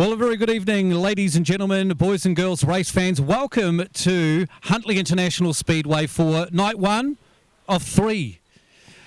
Well, a very good evening, ladies and gentlemen, boys and girls, race fans. Welcome to Huntly International Speedway for night one of three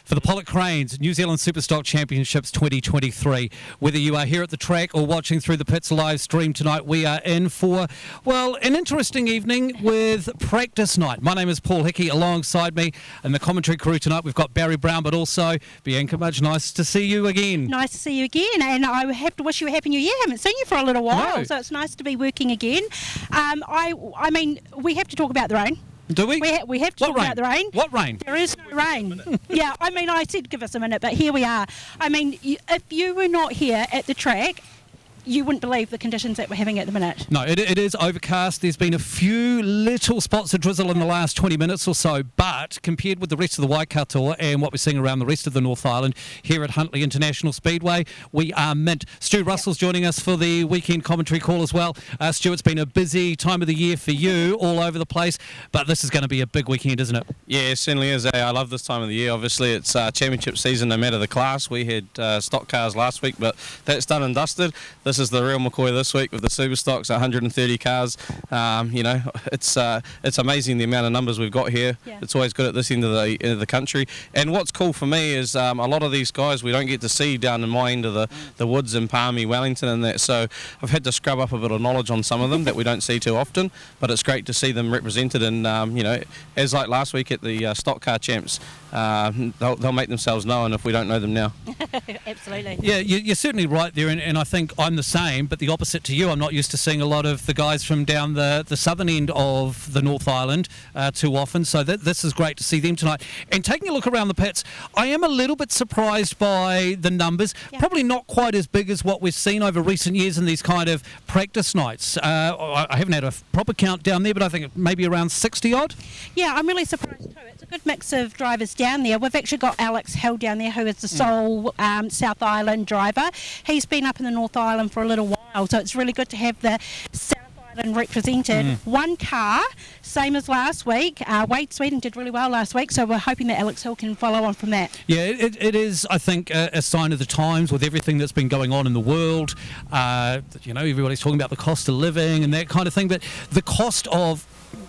for the Pollock Cranes New Zealand Superstock Championships 2023. Whether you are here at the track or watching through the Pits live stream tonight, we are in for, well, an interesting evening with practice night. My name is Paul Hickey. Alongside me in the commentary crew tonight, we've got Barry Brown, but also Bianca Mudge. Nice to see you again. Nice to see you again, and I have to wish you a Happy New Year. I haven't seen you for a little while, No. so it's nice to be working again. I mean, we have to talk about the rain. Do we? We have to talk about the rain. What rain? There is no rain. Yeah, I mean, I said give us a minute, but here we are. I mean, if you were not here at the track, you wouldn't believe the conditions that we're having at the minute. No, it is overcast. There's been a few little spots of drizzle in the last 20 minutes or so, but compared with the rest of the Waikato and what we're seeing around the rest of the North Island, here at Huntly International Speedway, we are mint. Stu Russell's joining us for the weekend commentary call as well. Stu, it's been a busy time of the year for you, all over the place, but this is going to be a big weekend, isn't it? Yeah, it certainly is. I love this time of the year. Obviously, it's championship season no matter the class. We had stock cars last week, but that's done and dusted. This is the real McCoy this week with the Superstocks, 130 cars. It's amazing the amount of numbers we've got here. Yeah. It's always good at this end of the country. And what's cool for me is a lot of these guys we don't get to see down in my end of the woods in Palmy, Wellington and that. So I've had to scrub up a bit of knowledge on some of them that we don't see too often, but it's great to see them represented. And, as like last week at the stock car champs, they'll make themselves known if we don't know them now. Absolutely. Yeah, you're certainly right there, and I think I'm the same, but the opposite to you. I'm not used to seeing a lot of the guys from down the southern end of the North Island too often, so this is great to see them tonight. And taking a look around the pits, I am a little bit surprised by the numbers. Yeah. Probably not quite as big as what we've seen over recent years in these kind of practice nights. I haven't had a proper count down there, but I think maybe around 60 odd. Yeah, I'm really surprised too. It's a good mix of drivers down there. We've actually got Alex Hill down there, who is the sole South Island driver. He's been up in the North Island for a little while, so it's really good to have the South Island represented. One car, same as last week. Wade Sweden did really well last week, so we're hoping that Alex Hill can follow on from that. Yeah, it is, I think, a sign of the times with everything that's been going on in the world. Everybody's talking about the cost of living and that kind of thing, but the cost of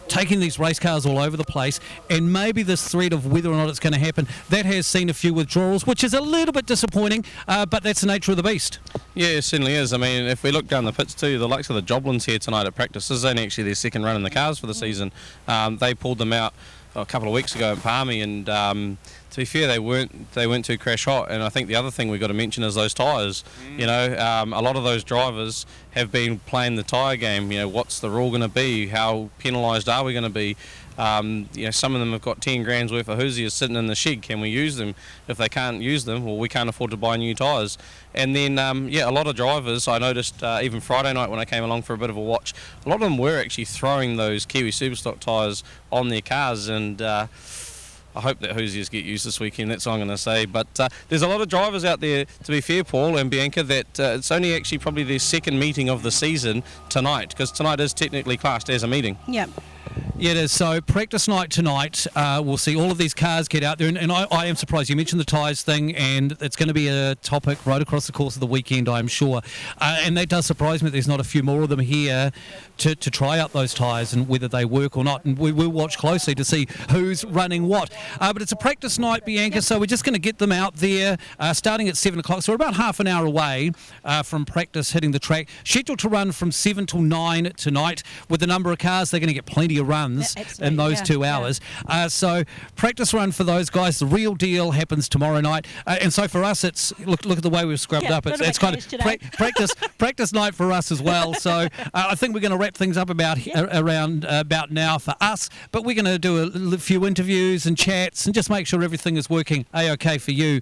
taking these race cars all over the place, and maybe this threat of whether or not it's going to happen, that has seen a few withdrawals, which is a little bit disappointing, but that's the nature of the beast. Yeah, it certainly is. I mean, if we look down the pits too, the likes of the Joblins here tonight at practice, this is only actually their second run in the cars for the season. They pulled them out a couple of weeks ago in Palmy, and to be fair, they weren't too crash hot. And I think the other thing we've got to mention is those tyres. A lot of those drivers have been playing the tyre game. What's the rule going to be? How penalised are we going to be? Some of them have got 10 grand's worth of hoosiers sitting in the shed. Can we use them? If they can't use them, well, we can't afford to buy new tyres. And then, a lot of drivers, I noticed even Friday night when I came along for a bit of a watch, a lot of them were actually throwing those Kiwi Superstock tyres on their cars, and I hope that hoosiers get used this weekend, that's all I'm going to say. But there's a lot of drivers out there, to be fair, Paul and Bianca, that it's only actually probably their second meeting of the season tonight, because tonight is technically classed as a meeting. Yeah. Yeah, it is. So practice night tonight, we'll see all of these cars get out there, and I am surprised. You mentioned the tyres thing, and it's going to be a topic right across the course of the weekend, I'm sure. And that does surprise me that there's not a few more of them here to try out those tyres and whether they work or not. And we will watch closely to see who's running what. But it's a practice night, Bianca, so we're just going to get them out there starting at 7 o'clock. So we're about half an hour away from practice hitting the track. Scheduled to run from 7 till 9 tonight. With the number of cars, they're going to get plenty of runs in those 2 hours. So practice run for those guys. The real deal happens tomorrow night. And so for us, it's look at the way we've scrubbed up. It's kind of practice night for us as well. So I think we're going to wrap things up around about now for us. But we're going to do a few interviews and chats and just make sure everything is working A-OK for you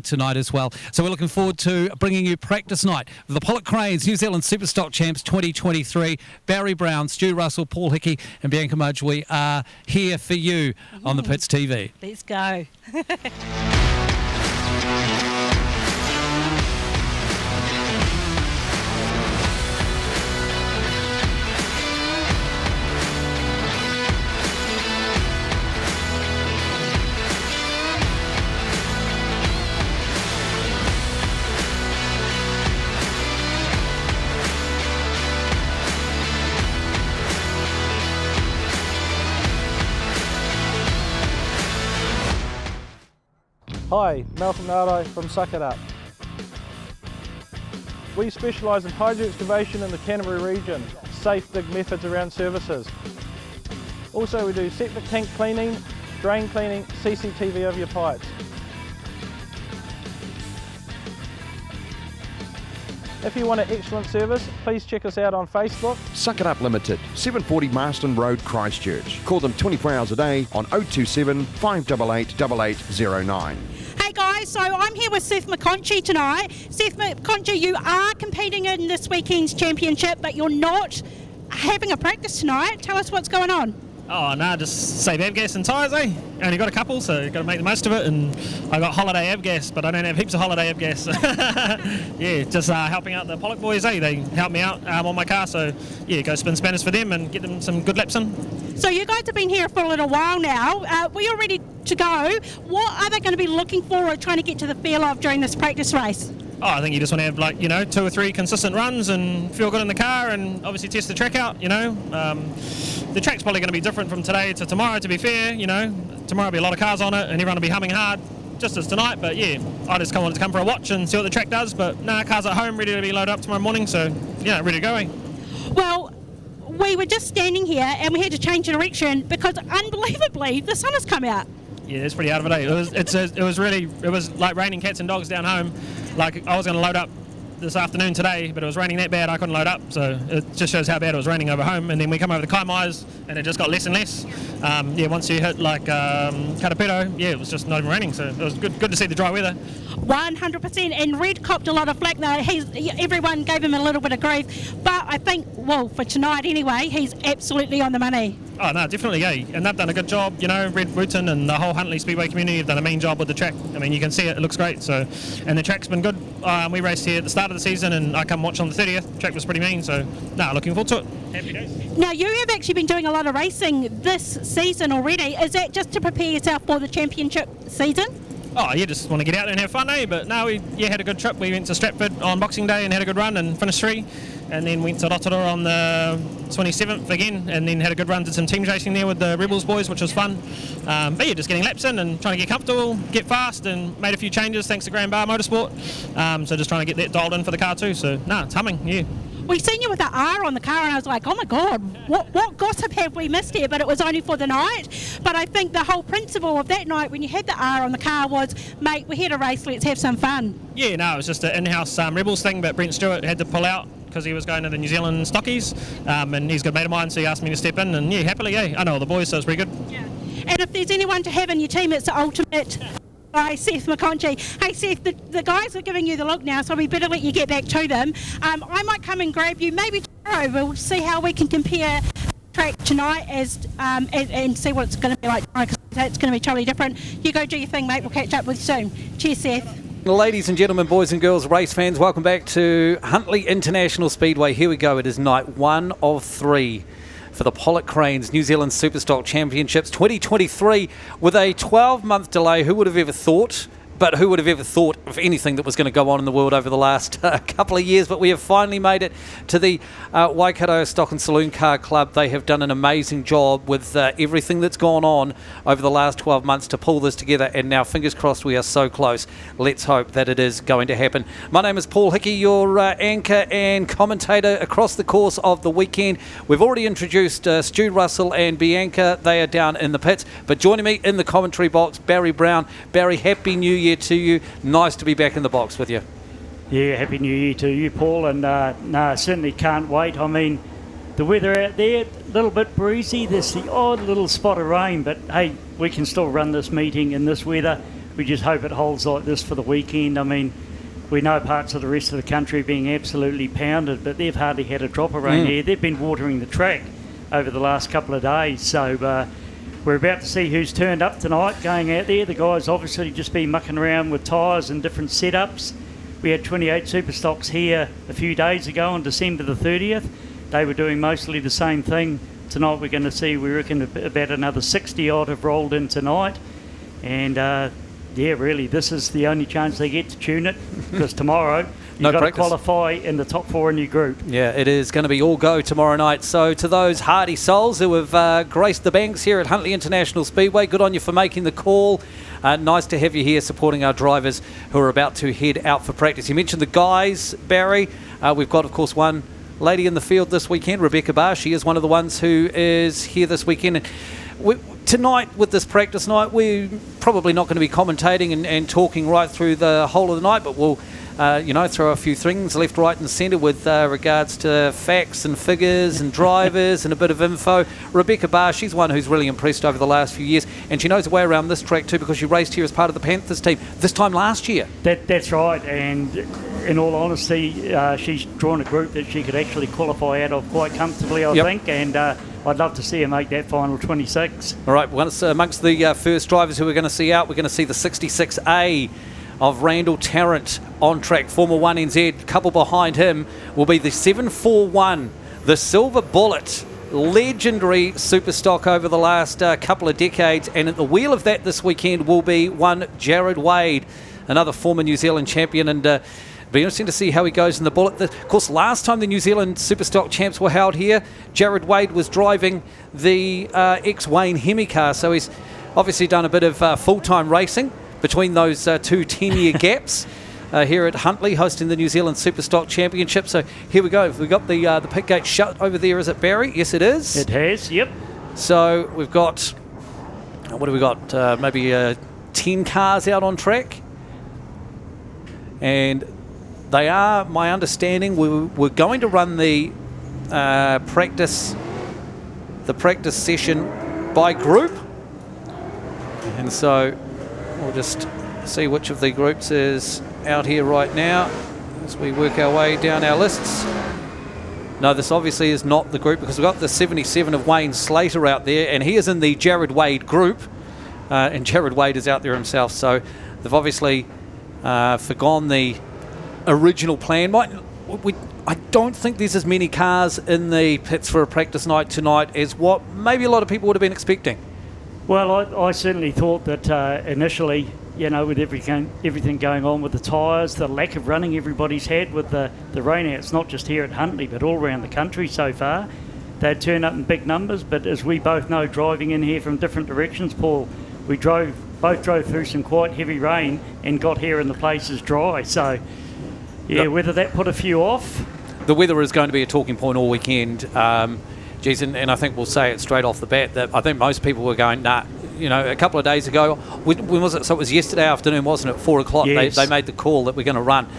tonight as well. So we're looking forward to bringing you practice night for the Pollock Cranes New Zealand Superstock Champs 2023. Barry Brown, Stu Russell, Paul Hickey and Bianca Mudge, we are here for you on the Pits TV. Let's go. Hi, Malcolm Nardai from Suck It Up. We specialise in hydro excavation in the Canterbury region, safe big methods around services. Also we do septic tank cleaning, drain cleaning, CCTV over your pipes. If you want an excellent service, please check us out on Facebook. Suck It Up Limited, 740 Marston Road, Christchurch. Call them 24 hours a day on 027 588 8809. Hey guys, so I'm here with Seth McConchie tonight. Seth McConchie, you are competing in this weekend's championship, but you're not having a practice tonight. Tell us what's going on. Oh, no, just save avgas and tyres, eh? Only got a couple, so you've got to make the most of it. And I got holiday avgas, but I don't have heaps of holiday avgas. Yeah, just helping out the Pollock boys, eh? They help me out on my car, so yeah, go spin spanners for them and get them some good laps in. So you guys have been here for a little while now. Were you ready to go? What are they going to be looking for or trying to get to the feel of during this practice race? Oh, I think you just want to have, like, 2 or 3 consistent runs and feel good in the car and obviously test the track out, The track's probably going to be different from today to tomorrow, to be fair, Tomorrow will be a lot of cars on it and everyone will be humming hard, just as tonight. But yeah, I just wanted to come for a watch and see what the track does. But cars at home ready to be loaded up tomorrow morning, so yeah, ready to go, eh? Well, we were just standing here and we had to change direction because unbelievably the sun has come out. Yeah, it's pretty out of it, eh? It was like raining cats and dogs down home. Like, I was going to load up this afternoon today, but it was raining that bad I couldn't load up, so it just shows how bad it was raining over home. And then we come over the Kaimais and it just got less and less. Once you hit like Karapiro, it was just not even raining, so it was good to see the dry weather. 100%, and Red copped a lot of flack though. Everyone gave him a little bit of grief, but I think, well, for tonight anyway, he's absolutely on the money. Oh no, definitely, and they've done a good job, Red Wooten and the whole Huntly Speedway community have done a mean job with the track. I mean, you can see it looks great, so, and the track's been good. We raced here at the start of the season and I come watch on the 30th, the track was pretty mean, so looking forward to it. Happy days. Now, you have actually been doing a lot of racing this season already. Is that just to prepare yourself for the championship season? Oh, you just want to get out and have fun, eh? But no, we had a good trip. We went to Stratford on Boxing Day and had a good run and finished 3. And then went to Rotorua on the 27th again and then had a good run, did some team racing there with the Rebels boys, which was fun. But yeah, just getting laps in and trying to get comfortable, get fast, and made a few changes thanks to Graham Barr Motorsport. So just trying to get that dialed in for the car too. So, it's humming, yeah. We seen you with the R on the car and I was like, oh my God, what gossip have we missed here? But it was only for the night. But I think the whole principle of that night when you had the R on the car was, mate, we're here to race, let's have some fun. Yeah, no, it was just an in-house Rebels thing, but Brent Stewart had to pull out because he was going to the New Zealand Stockies, and he's a good mate of mine, so he asked me to step in, and yeah, happily, I know all the boys, so it's pretty good. Yeah. And if there's anyone to have in your team, it's the ultimate by Seth McConchie. Hey Seth, the guys are giving you the look now, so we better let you get back to them. I might come and grab you maybe tomorrow. We'll see how we can compare track tonight and see what it's going to be like tomorrow, because it's going to be totally different. You go do your thing, mate. We'll catch up with you soon. Cheers, Seth. Ladies and gentlemen, boys and girls, race fans, welcome back to Huntly International Speedway. Here we go. It is night 1 of 3 for the Pollock Cranes New Zealand Superstock Championships 2023 with a 12-month delay. Who would have ever thought? But who would have ever thought of anything that was going to go on in the world over the last couple of years? But we have finally made it to the Waikato Stock and Saloon Car Club. They have done an amazing job with everything that's gone on over the last 12 months to pull this together. And now, fingers crossed, we are so close. Let's hope that it is going to happen. My name is Paul Hickey, your anchor and commentator across the course of the weekend. We've already introduced Stu Russell and Bianca. They are down in the pits. But joining me in the commentary box, Barry Brown. Barry, Happy New Year to you. Nice to be back in the box with you. Yeah, Happy New Year to you, Paul, and certainly can't wait. I mean, the weather out there, a little bit breezy, there's the odd little spot of rain, but hey, we can still run this meeting in this weather. We just hope it holds like this for the weekend. I mean, we know parts of the rest of the country being absolutely pounded, but they've hardly had a drop of rain here. They've been watering the track over the last couple of days, so we're about to see who's turned up tonight going out there. The guys obviously just been mucking around with tyres and different setups. We had 28 Superstocks here a few days ago on December the 30th. They were doing mostly the same thing. Tonight we're going to see, we reckon, about another 60 odd have rolled in tonight. And really, this is the only chance they get to tune it, because tomorrow you've got to qualify in the top 4 in your group. Yeah, it is going to be all go tomorrow night. So to those hardy souls who have graced the banks here at Huntly International Speedway, good on you for making the call. Nice to have you here supporting our drivers who are about to head out for practice. You mentioned the guys, Barry. We've got, of course, one lady in the field this weekend, Rebecca Barr. She is one of the ones who is here this weekend. And tonight, with this practice night, we're probably not going to be commentating and talking right through the whole of the night, but we'll throw a few things left, right and centre with regards to facts and figures and drivers and a bit of info. Rebecca Barr, she's one who's really impressed over the last few years, and she knows her way around this track too because she raced here as part of the Panthers team this time last year. That's right, and in all honesty, she's drawn a group that she could actually qualify out of quite comfortably, I think, and I'd love to see her make that final 26. All right, well, amongst the first drivers who we're going to see out, we're going to see the 66A of Randall Tarrant on track, Formula 1 NZ. Couple behind him will be the 741, the Silver Bullet, legendary Superstock over the last couple of decades, and at the wheel of that this weekend will be one Jared Wade, another former New Zealand champion, and be interesting to see how he goes in the Bullet. Of course, last time the New Zealand Superstock champs were held here, Jared Wade was driving the ex-Wayne Hemi car, so he's obviously done a bit of full-time racing between those two 10-year gaps here at Huntly, hosting the New Zealand Superstock Championship. So here we go. We've got the pit gate shut over there. Is it, Barry? Yes, it is. It has, yep. So we've got, what have we got? Maybe 10 cars out on track. And they are, my understanding, we're going to run the practice session by group. And so we'll just see which of the groups is out here right now as we work our way down our lists. No, this obviously is not the group because we've got the 77 of Wayne Slater out there, and he is in the Jared Wade group, and Jared Wade is out there himself. So they've obviously forgone the original plan. I don't think there's as many cars in the pits for a practice night tonight as what maybe a lot of people would have been expecting. Well, I certainly thought that initially, with everything going on with the tyres, the lack of running everybody's had with the rainouts, not just here at Huntly, but all around the country so far, they'd turn up in big numbers. But as we both know, driving in here from different directions, Paul, we both drove through some quite heavy rain and got here and the place is dry. So, whether that put a few off. The weather is going to be a talking point all weekend. And I think we'll say it straight off the bat that I think most people were going, nah, a couple of days ago, when was it? So it was yesterday afternoon, wasn't it? 4 o'clock, yes. They made the call that we're going to run.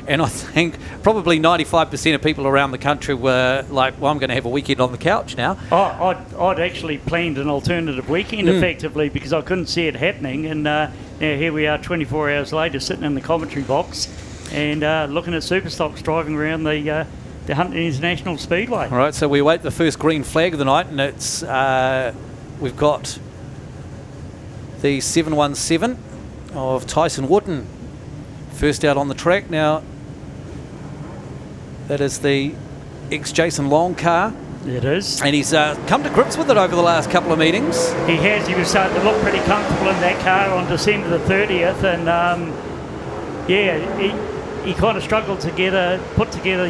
And I think probably 95% of people around the country were like, well, I'm going to have a weekend on the couch now. I'd actually planned an alternative weekend effectively because I couldn't see it happening. And now here we are 24 hours later sitting in the commentary box and looking at Superstocks driving around the Huntly International Speedway. All right, so we await the first green flag of the night, and it's we've got the 717 of Tyson Wootton first out on the track. Now, that is the ex-Jason Long car. It is. And he's come to grips with it over the last couple of meetings. He has. He was starting to look pretty comfortable in that car on December the 30th, and he kind of struggled to put together,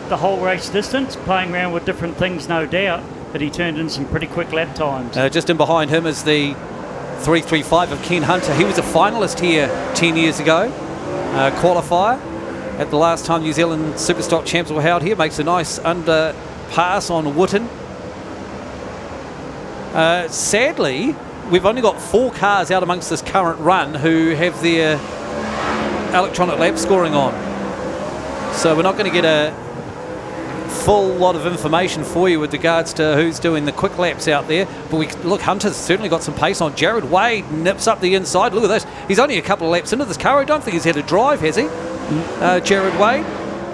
the whole race distance, playing around with different things, no doubt, but he turned in some pretty quick lap times. Just in behind him is the 335 of Ken Hunter. He was a finalist here 10 years ago, qualifier at the last time New Zealand Superstock champs were held here. Makes a nice underpass on Wootton. Sadly, we've only got 4 cars out amongst this current run who have their electronic lap scoring on, so we're not going to get a full lot of information for you with regards to who's doing the quick laps out there. But look, Hunter's certainly got some pace on. Jared Wade nips up the inside. Look at this, he's only a couple of laps into this car. I don't think he's had a drive, has he? Jared Wade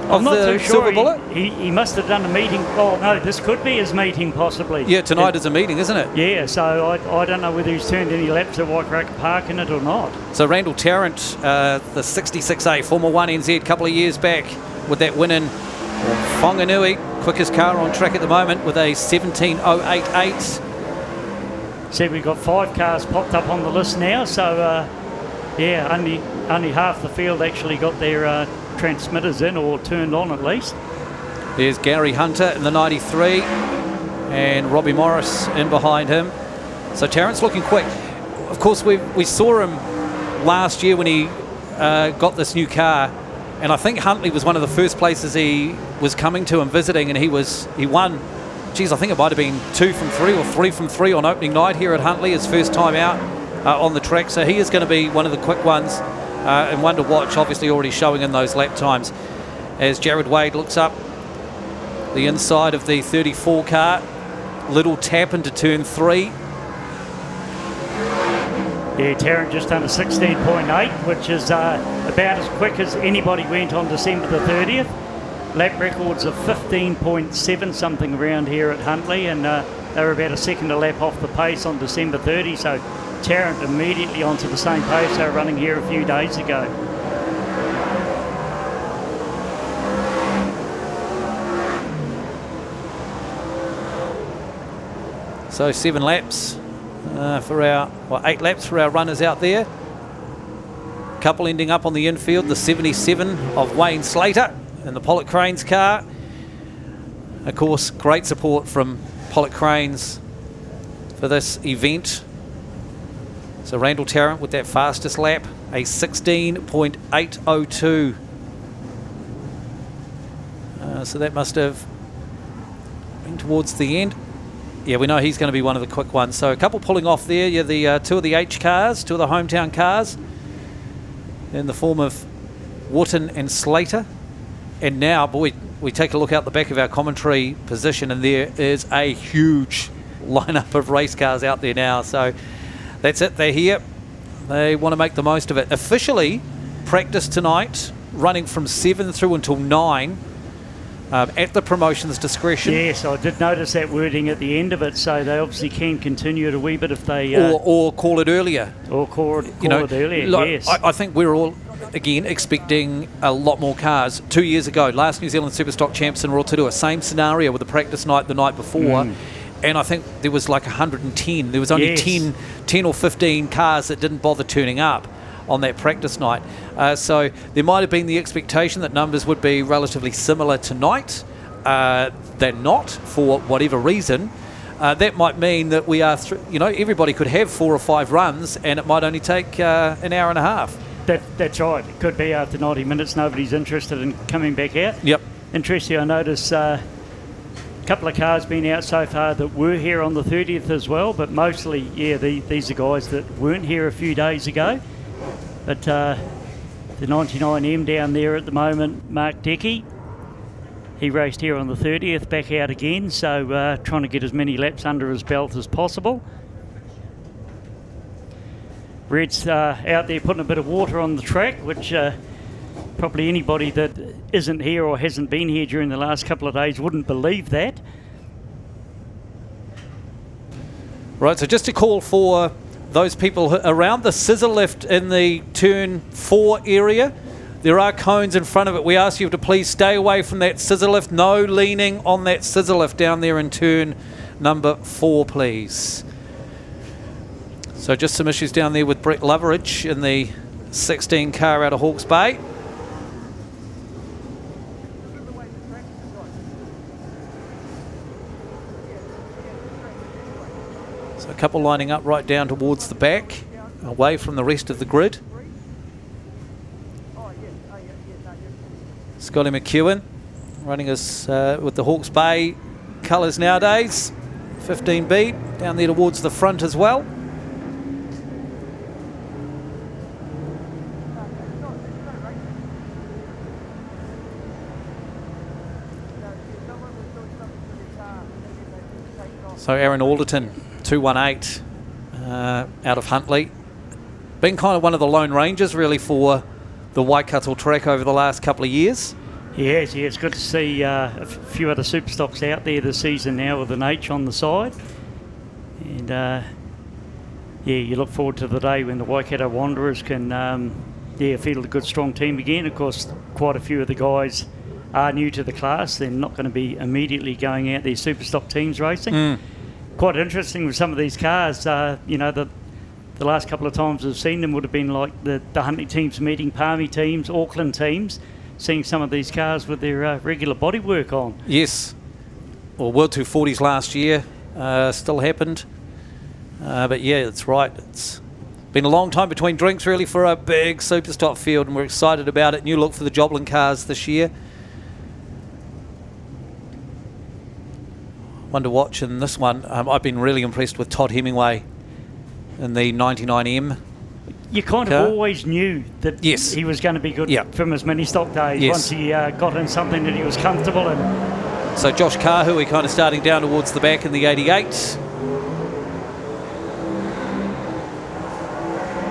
I'm not the too Silver sure. Bullet? He must have done a meeting. Oh no, this could be his meeting possibly. Yeah, tonight is a meeting, isn't it? Yeah, so I don't know whether he's turned any laps at Wairarapa Park in it or not. So Randall Tarrant, the 66A, Formula 1 NZ, a couple of years back with that win in Whanganui, quickest car on track at the moment with a 17.088. See, we've got 5 cars popped up on the list now, so yeah, only half the field actually got their transmitters in or turned on at least. There's Gary Hunter in the 93 and Robbie Morris in behind him. So Tarrant's looking quick. Of course, we saw him last year when he got this new car, and I think Huntly was one of the first places he was coming to and visiting, and he won. Geez, I think it might have been 2 from 3 or 3 from 3 on opening night here at Huntly, his first time out on the track. So he is going to be one of the quick ones and one to watch, obviously already showing in those lap times. As Jared Wade looks up the inside of the 34 car, little tap into turn 3. Yeah, Tarrant just under 16.8, which is about as quick as anybody went on December the 30th. Lap records of 15.7 something around here at Huntly, and they were about a second a lap off the pace on December 30, so Tarrant immediately onto the same pace they were running here a few days ago. So 7 laps for our, well, 8 laps for our runners out there. Couple ending up on the infield, the 77 of Wayne Slater in the Pollock Cranes car. Of course, great support from Pollock Cranes for this event. So Randall Tarrant with that fastest lap, a 16.802. So that must have been towards the end. Yeah, we know he's going to be one of the quick ones. So a couple pulling off there. Yeah, the 2 of the H cars, 2 of the hometown cars, in the form of Wootton and Slater. And now, boy, we take a look out the back of our commentary position, and there is a huge lineup of race cars out there now. So that's it. They're here. They want to make the most of it. Officially, practice tonight, running from 7 through until 9. At the promotion's discretion. Yes, I did notice that wording at the end of it, so they obviously can continue it a wee bit if they... or call it earlier. Or call it earlier, yes. I think we're all, again, expecting a lot more cars. 2 years ago, last New Zealand Superstock champs in Rotorua, same scenario with the practice night the night before, and I think there was like 110. There was only 10 or 15 cars that didn't bother turning up on that practice night. So there might have been the expectation that numbers would be relatively similar tonight. They're not, for whatever reason. That might mean that we are, everybody could have 4 or 5 runs, and it might only take an hour and a half. That's right. It could be after 90 minutes. Nobody's interested in coming back out. Yep. Interesting, I noticed a couple of cars been out so far that were here on the 30th as well, but mostly, these are guys that weren't here a few days ago. But the 99M down there at the moment, Mark Decky, he raced here on the 30th, back out again, so trying to get as many laps under his belt as possible. Red's out there putting a bit of water on the track, which probably anybody that isn't here or hasn't been here during the last couple of days wouldn't believe that. Right, so just a call for those people around the scissor lift in the turn 4 area. There are cones in front of it. We ask you to please stay away from that scissor lift. No leaning on that scissor lift down there in turn number 4, please. So just some issues down there with Brett Loveridge in the 16 car out of Hawke's Bay. So a couple lining up right down towards the back, away from the rest of the grid. Scotty McEwen running us with the Hawke's Bay colours nowadays. 15B down there towards the front as well. So Aaron Alderton, 218 out of Huntly. Been kind of one of the lone rangers really for the Waikato track over the last couple of years. Yes, it's good to see a few other Superstocks out there this season now with an H on the side. And you look forward to the day when the Waikato Wanderers can field a good strong team again. Of course, quite a few of the guys are new to the class. They're not going to be immediately going out there Superstock teams racing. Quite interesting with some of these cars. The last couple of times I've seen them would have been like the Huntly teams meeting Palmy teams, Auckland teams, seeing some of these cars with their regular bodywork on. Yes. Well, World 240s last year still happened. But yeah, it's right. It's Been a long time between drinks, really, for a big Superstock field, and we're excited about it. New look for the Joblin cars this year. One to watch in this one. I've been really impressed with Todd Hemingway in the 99M. You kind of always knew that he was going to be good from his mini stock days once he got in something that he was comfortable in. So Josh Kahu, we're kind of starting down towards the back in the 88.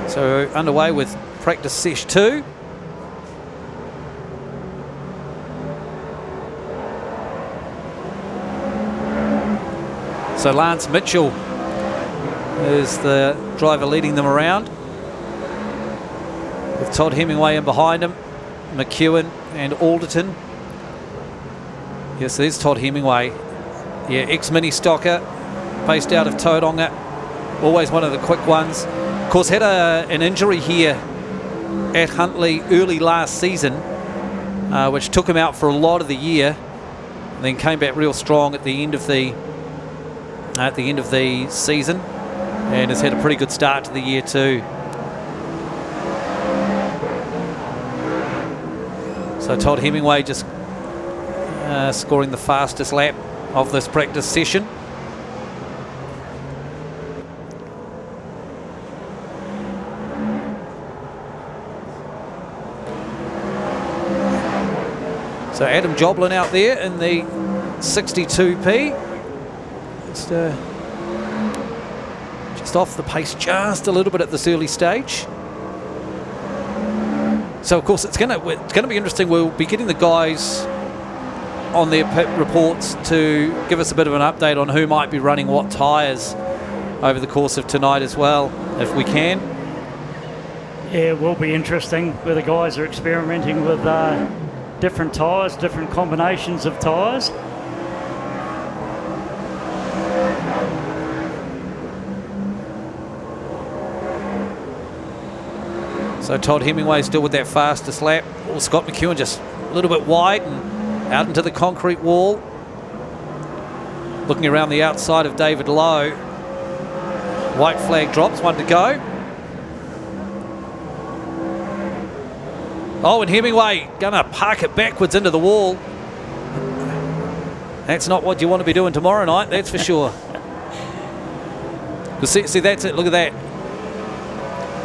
So underway with practice sesh 2. So Lance Mitchell is the driver leading them around, with Todd Hemingway in behind him, McEwen and Alderton. Yes, there's Todd Hemingway. Yeah, ex-mini stocker, based out of Tauranga. Always one of the quick ones. Of course, had an injury here at Huntly early last season, which took him out for a lot of the year, and then came back real strong at the end of the season, and has had a pretty good start to the year too. So Todd Hemingway just scoring the fastest lap of this practice session. So Adam Joblin out there in the 62P. Just off the pace just a little bit at this early stage. So of course it's going to be interesting. We'll be getting the guys on their pit reports to give us a bit of an update on who might be running what tyres over the course of tonight as well, if we can. Yeah, it will be interesting where the guys are experimenting with different tyres, different combinations of tyres. So Todd Hemingway still with that fastest lap. Oh, Scott McEwen just a little bit wide and out into the concrete wall. Looking around the outside of David Lowe. White flag drops, one to go. Oh, and Hemingway gonna park it backwards into the wall. That's not what you want to be doing tomorrow night, that's for sure. See, that's it, look at that.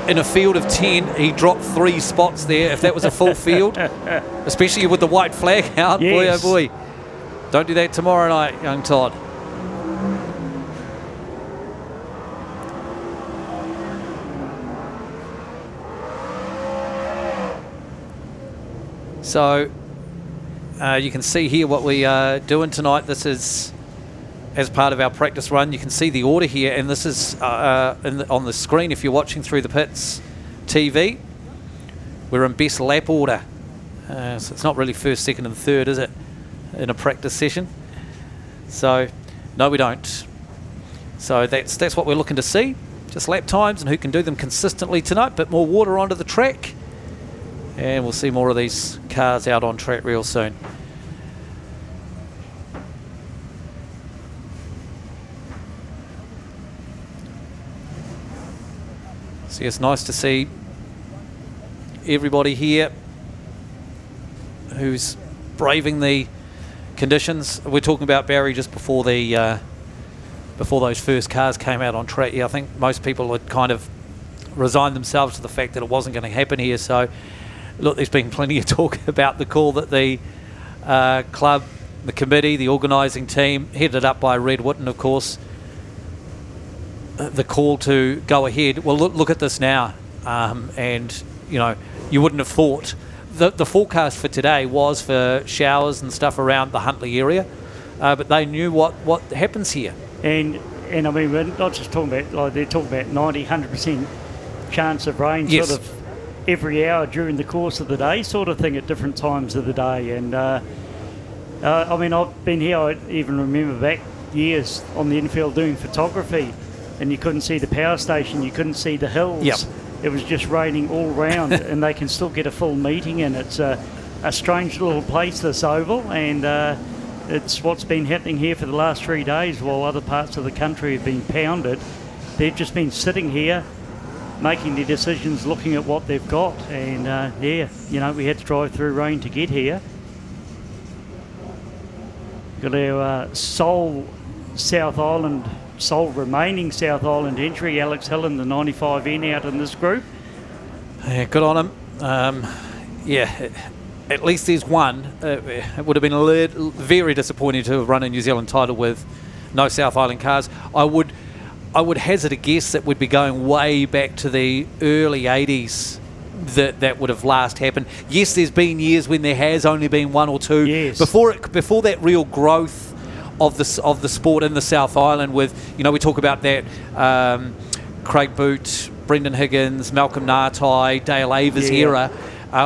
In a field of 10, he dropped 3 spots there. If that was a full field, especially with the white flag out, yes. Boy, oh boy. Don't do that tomorrow night, young Todd. So you can see here what we are doing tonight. This is as part of our practice run. You can see the order here, and this is on the screen if you're watching through the pits TV. We're in best lap order, so it's not really first, second and third, is it, in a practice session? So no, we don't. So that's what we're looking to see, just lap times and who can do them consistently tonight. Bit more water onto the track, and we'll see more of these cars out on track real soon. So it's nice to see everybody here who's braving the conditions. We're talking about Barry just before the before those first cars came out on track. Yeah, I think most people had kind of resigned themselves to the fact that it wasn't going to happen here. So look, there's been plenty of talk about the call that the club, the committee, the organising team, headed up by Red Whitten, of course, the call to go ahead. Well, look at this now, and you know, you wouldn't have thought the forecast for today was for showers and stuff around the Huntly area, but they knew what happens here. And I mean, we're not just talking about, like, they're talking about 90-100% chance of rain, yes, sort of every hour during the course of the day, sort of thing, at different times of the day. And I mean, I've been here. I even remember back years on the infield doing photography, and you couldn't see the power station, you couldn't see the hills. Yep. It was just raining all round, and they can still get a full meeting in. It's a strange little place, this oval, and it's what's been happening here for the last 3 days while other parts of the country have been pounded. They've just been sitting here making their decisions looking at what they've got. And yeah, you know, we had to drive through rain to get here. Got our sole remaining South Island entry, Alex Hill in the 95N out in this group. Yeah, good on him. Yeah, at least there's one. It would have been very disappointing to have run a New Zealand title with no South Island cars. I would hazard a guess that we'd be going way back to the early 80s that would have last happened. Yes, there's been years when there has only been one or two. Yes. Before that real growth of the sport in the South Island with, you know, we talk about that Craig Boot, Brendan Higgins, Malcolm Nartai, Dale Avers era,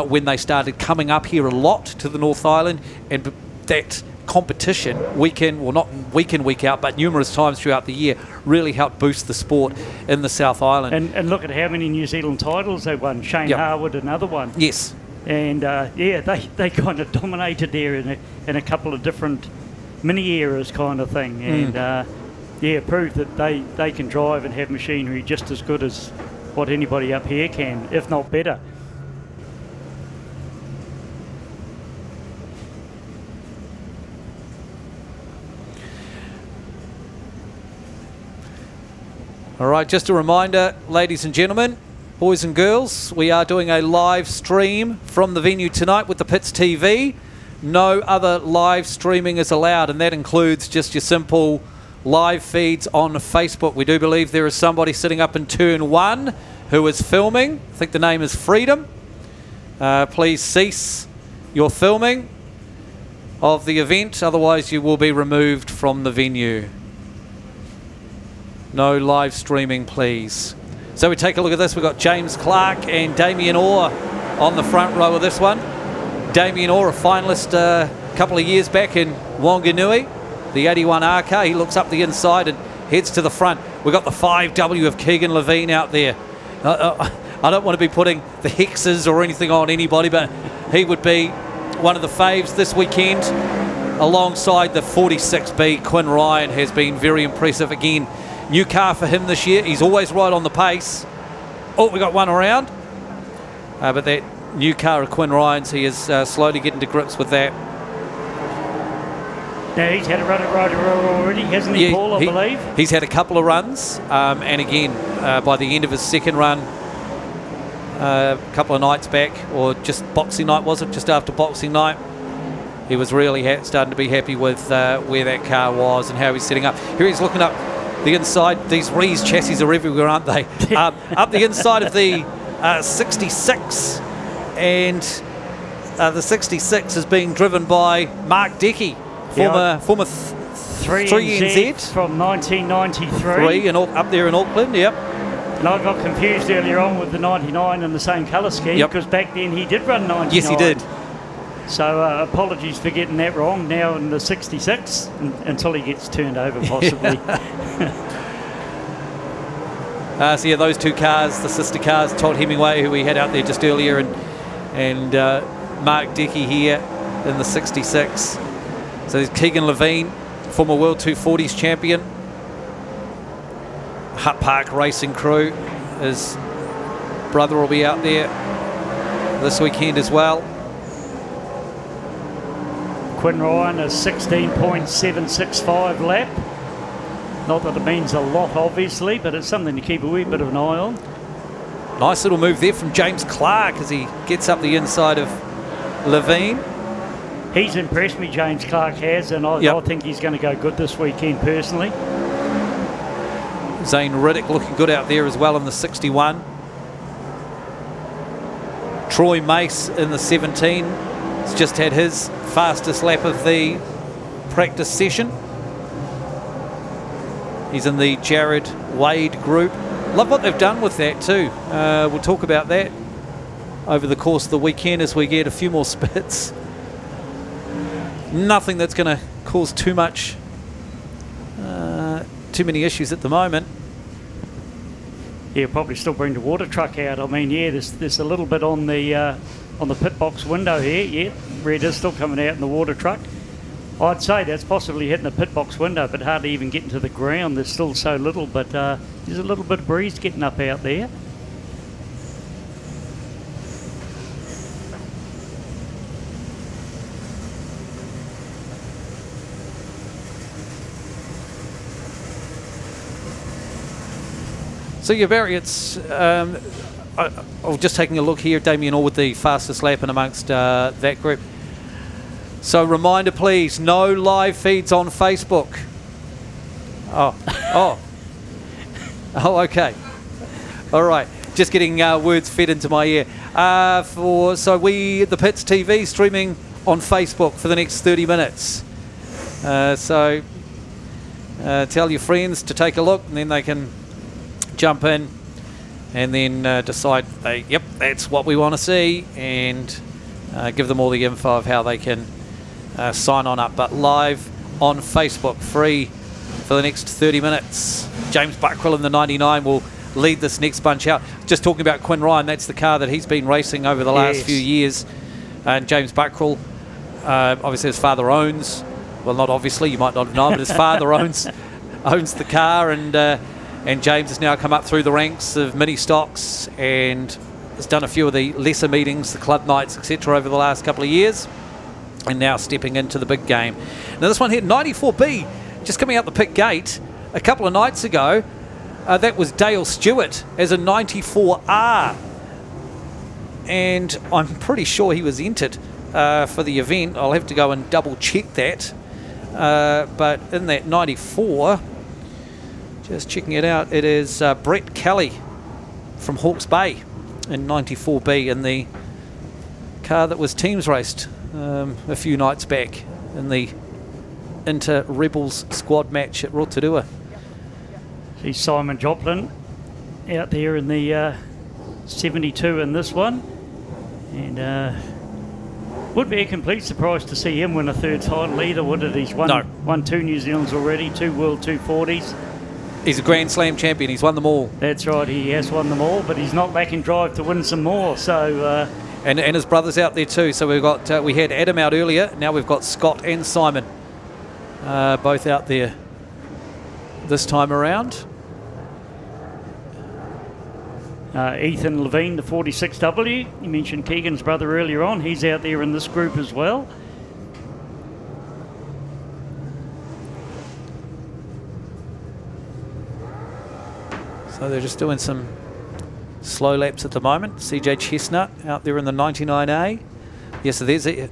when they started coming up here a lot to the North Island, and that competition week in, well, not week in, week out, but numerous times throughout the year, really helped boost the sport in the South Island. And look at how many New Zealand titles they won. Shane Harwood, another one. Yes. And yeah, they kind of dominated there in a couple of different mini eras kind of thing. And yeah, proved that they can drive and have machinery just as good as what anybody up here can, if not better. All right, just a reminder, ladies and gentlemen, boys and girls, we are doing a live stream from the venue tonight with the Pits TV. No other live streaming is allowed, and that includes just your simple live feeds on Facebook. We do believe there is somebody sitting up in turn 1 who is filming. I think the name is Freedom. Please cease your filming of the event, otherwise you will be removed from the venue. No live streaming, please. So we take a look at this. We've got James Clark and Damien Orr on the front row of this one. Damien Orr, a finalist a couple of years back in Wanganui, the 81R car. He looks up the inside and heads to the front. We've got the 5W of Keegan Levine out there. I don't want to be putting the hexes or anything on anybody, but he would be one of the faves this weekend. Alongside the 46B, Quinn Ryan has been very impressive again. New car for him this year. He's always right on the pace. Oh, we got one around. But that new car of Quinn Ryan's, he is slowly getting to grips with that. Now, he's had a run at Rotor already, hasn't he, Paul, I believe? He's had a couple of runs. And again, by the end of his second run, a couple of nights back, or just Boxing Night, was it? Just after Boxing Night, he was really starting to be happy with where that car was and how he's setting up. Here he's looking up the inside. These Rees chassis are everywhere, aren't they? Up the inside of the 66, and the 66 is being driven by Mark Decky, former 3NZ from 1993. Up there in Auckland, yep. And I got confused earlier on with the 99 and the same colour scheme, because back then he did run 99. Yes, he did. So apologies for getting that wrong now in the 66 until he gets turned over possibly. So yeah, those two cars, the sister cars, Todd Hemingway, who we had out there just earlier, and Mark Decky here in the 66. So there's Keegan Levine, former World 240s champion. Hutt Park Racing crew, his brother will be out there this weekend as well. Quinn Ryan, a 16.765 lap. Not that it means a lot, obviously, but it's something to keep a wee bit of an eye on. Nice little move there from James Clark as he gets up the inside of Levine. He's impressed me, James Clark has, and I think he's going to go good this weekend personally. Zane Riddick looking good out there as well in the 61. Troy Mace in the 17. He's just had his fastest lap of the practice session. He's in the Jared Wade group. Love what they've done with that too. We'll talk about that over the course of the weekend as we get a few more spits. Nothing that's going to cause too many issues at the moment. Yeah, probably still bring the water truck out. I mean, yeah, there's a little bit on the pit box window here. Yeah, red is still coming out in the water truck. I'd say that's possibly hitting the pit box window, but hardly even getting to the ground. There's still so little, but there's a little bit of breeze getting up out there. So yeah, Barry, it's I'm just taking a look here. Damien All with the fastest lap in amongst that group. So reminder, please, no live feeds on Facebook. Oh, okay. All right, just getting words fed into my ear. The Pits TV streaming on Facebook for the next 30 minutes. So tell your friends to take a look, and then they can jump in and then decide, yep, that's what we want to see, and give them all the info of how they can sign on up. But live on Facebook, free for the next 30 minutes. James Buckrill in the 99 will lead this next bunch out. Just talking about Quinn Ryan, that's the car that he's been racing over the last few years. And James Buckrill, obviously his father owns, well, not obviously, you might not have known, but his father owns the car, and James has now come up through the ranks of mini stocks and has done a few of the lesser meetings, the club nights, etc. over the last couple of years, and now stepping into the big game. Now this one here, 94B, just coming out the pit gate a couple of nights ago. That was Dale Stewart as a 94R, and I'm pretty sure he was entered for the event. I'll have to go and double check that, but in that 94, just checking it out, it is Brett Kelly from Hawke's Bay in 94B in the car that was teams raced a few nights back in the Inter Rebels squad match at Rotorua. See Simon Joplin out there in the 72 in this one, and would be a complete surprise to see him win a third title either, would it? He's won 2 New Zealands already, 2 World 240s. He's a Grand Slam champion, he's won them all. That's right, he has won them all, but he's not lacking drive to win some more, so... And his brother's out there too, so we've got, we had Adam out earlier, now we've got Scott and Simon both out there this time around. Ethan Levine, the 46W, you mentioned Keegan's brother earlier on, he's out there in this group as well. So they're just doing some slow laps at the moment. CJ Chestnut out there in the 99A. Yes, so there's the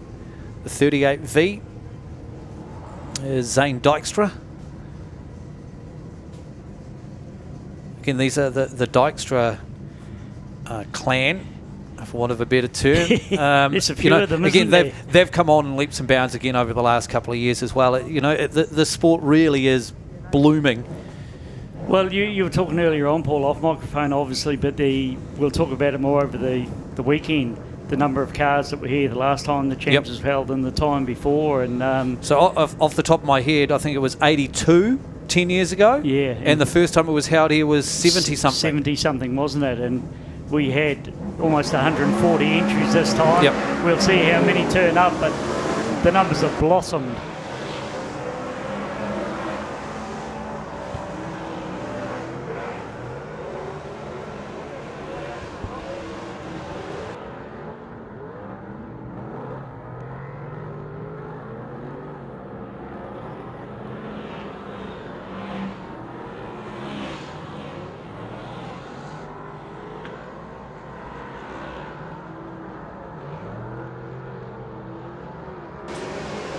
38V. There's Zane Dykstra. Again, these are the Dykstra clan, for want of a better term. There's a few of them, again, isn't they've come on in leaps and bounds again over the last couple of years as well. The sport really is blooming. Well, you were talking earlier on, Paul, off microphone, obviously, but we'll talk about it more over the weekend. The number of cars that were here the last time the Champs was held and the time before. And so off the top of my head, I think it was 82 10 years ago. Yeah. And the first time it was held here was 70-something. 70-something, wasn't it? And we had almost 140 entries this time. Yep. We'll see how many turn up, but the numbers have blossomed.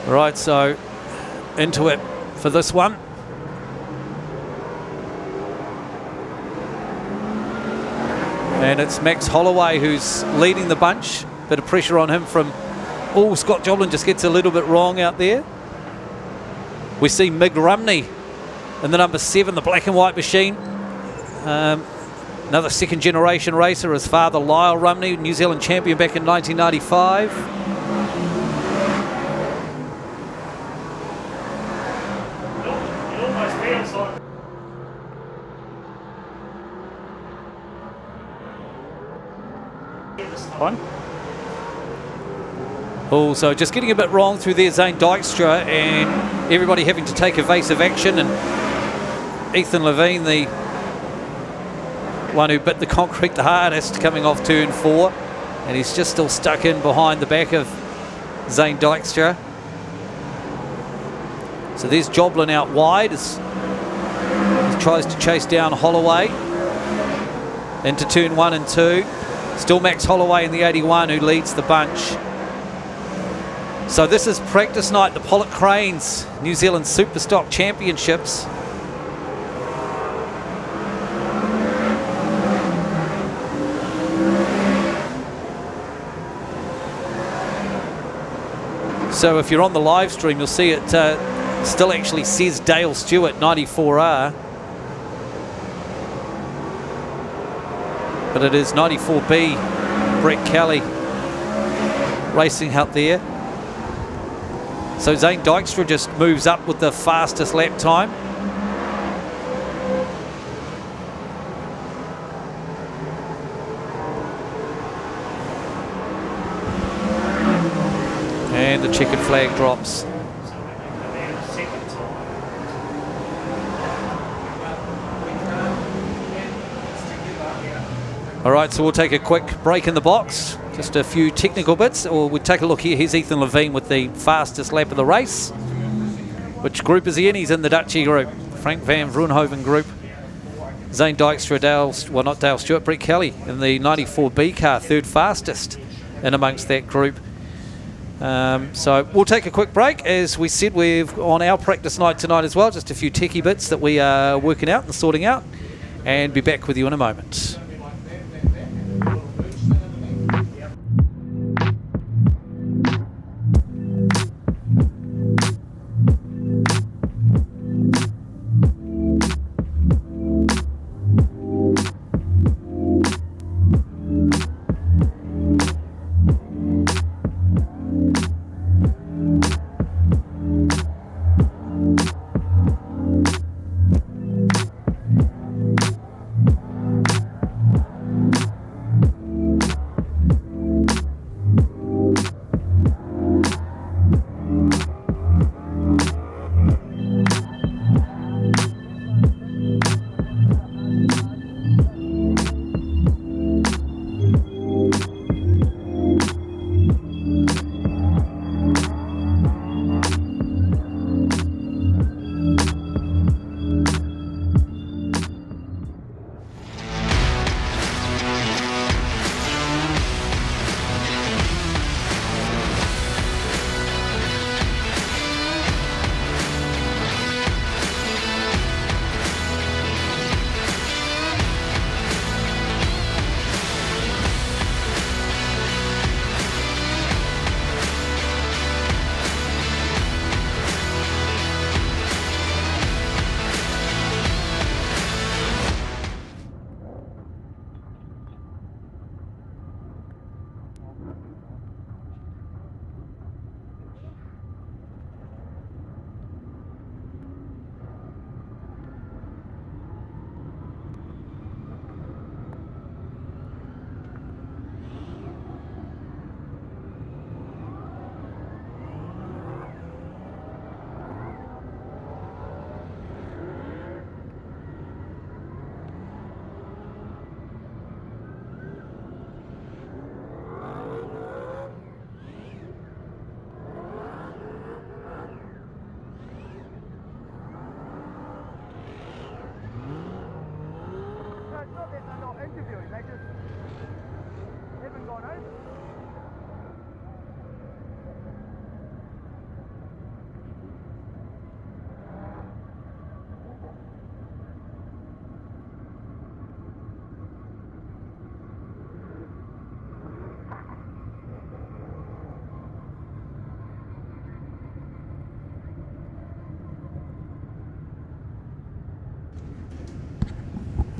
Right, so into it for this one. And it's Max Holloway who's leading the bunch. Bit of pressure on him from... Oh, Scott Joplin just gets a little bit wrong out there. We see Mig Rumney in the number 7, the black and white machine. Another second generation racer, his father Lyle Rumney, New Zealand champion back in 1995. Oh, so just getting a bit wrong through there, Zane Dykstra, and everybody having to take evasive action, and Ethan Levine, the one who bit the concrete the hardest, coming off turn 4, and he's just still stuck in behind the back of Zane Dykstra. So there's Joplin out wide as he tries to chase down Holloway. into turn 1 and 2. Still Max Holloway in the 81 who leads the bunch. So this is practice night, the Pollock Cranes New Zealand Superstock Championships. So if you're on the live stream, you'll see it still actually says Dale Stewart 94R. But it is 94B, Brett Kelly racing out there. So Zane Dykstra just moves up with the fastest lap time. And the checkered flag drops. All right, so we'll take a quick break in the box. Just a few technical bits. Or we'll take a look here. Here's Ethan Levine with the fastest lap of the race. Which group is he in? He's in the Dutchy group. Frank van Vroonhoven group. Zane Dykstra, not Dale Stewart, Brett Kelly in the 94B car, third fastest in amongst that group. So we'll take a quick break. As we said, we've on our practice night tonight as well, just a few techie bits that we are working out and sorting out, and be back with you in a moment.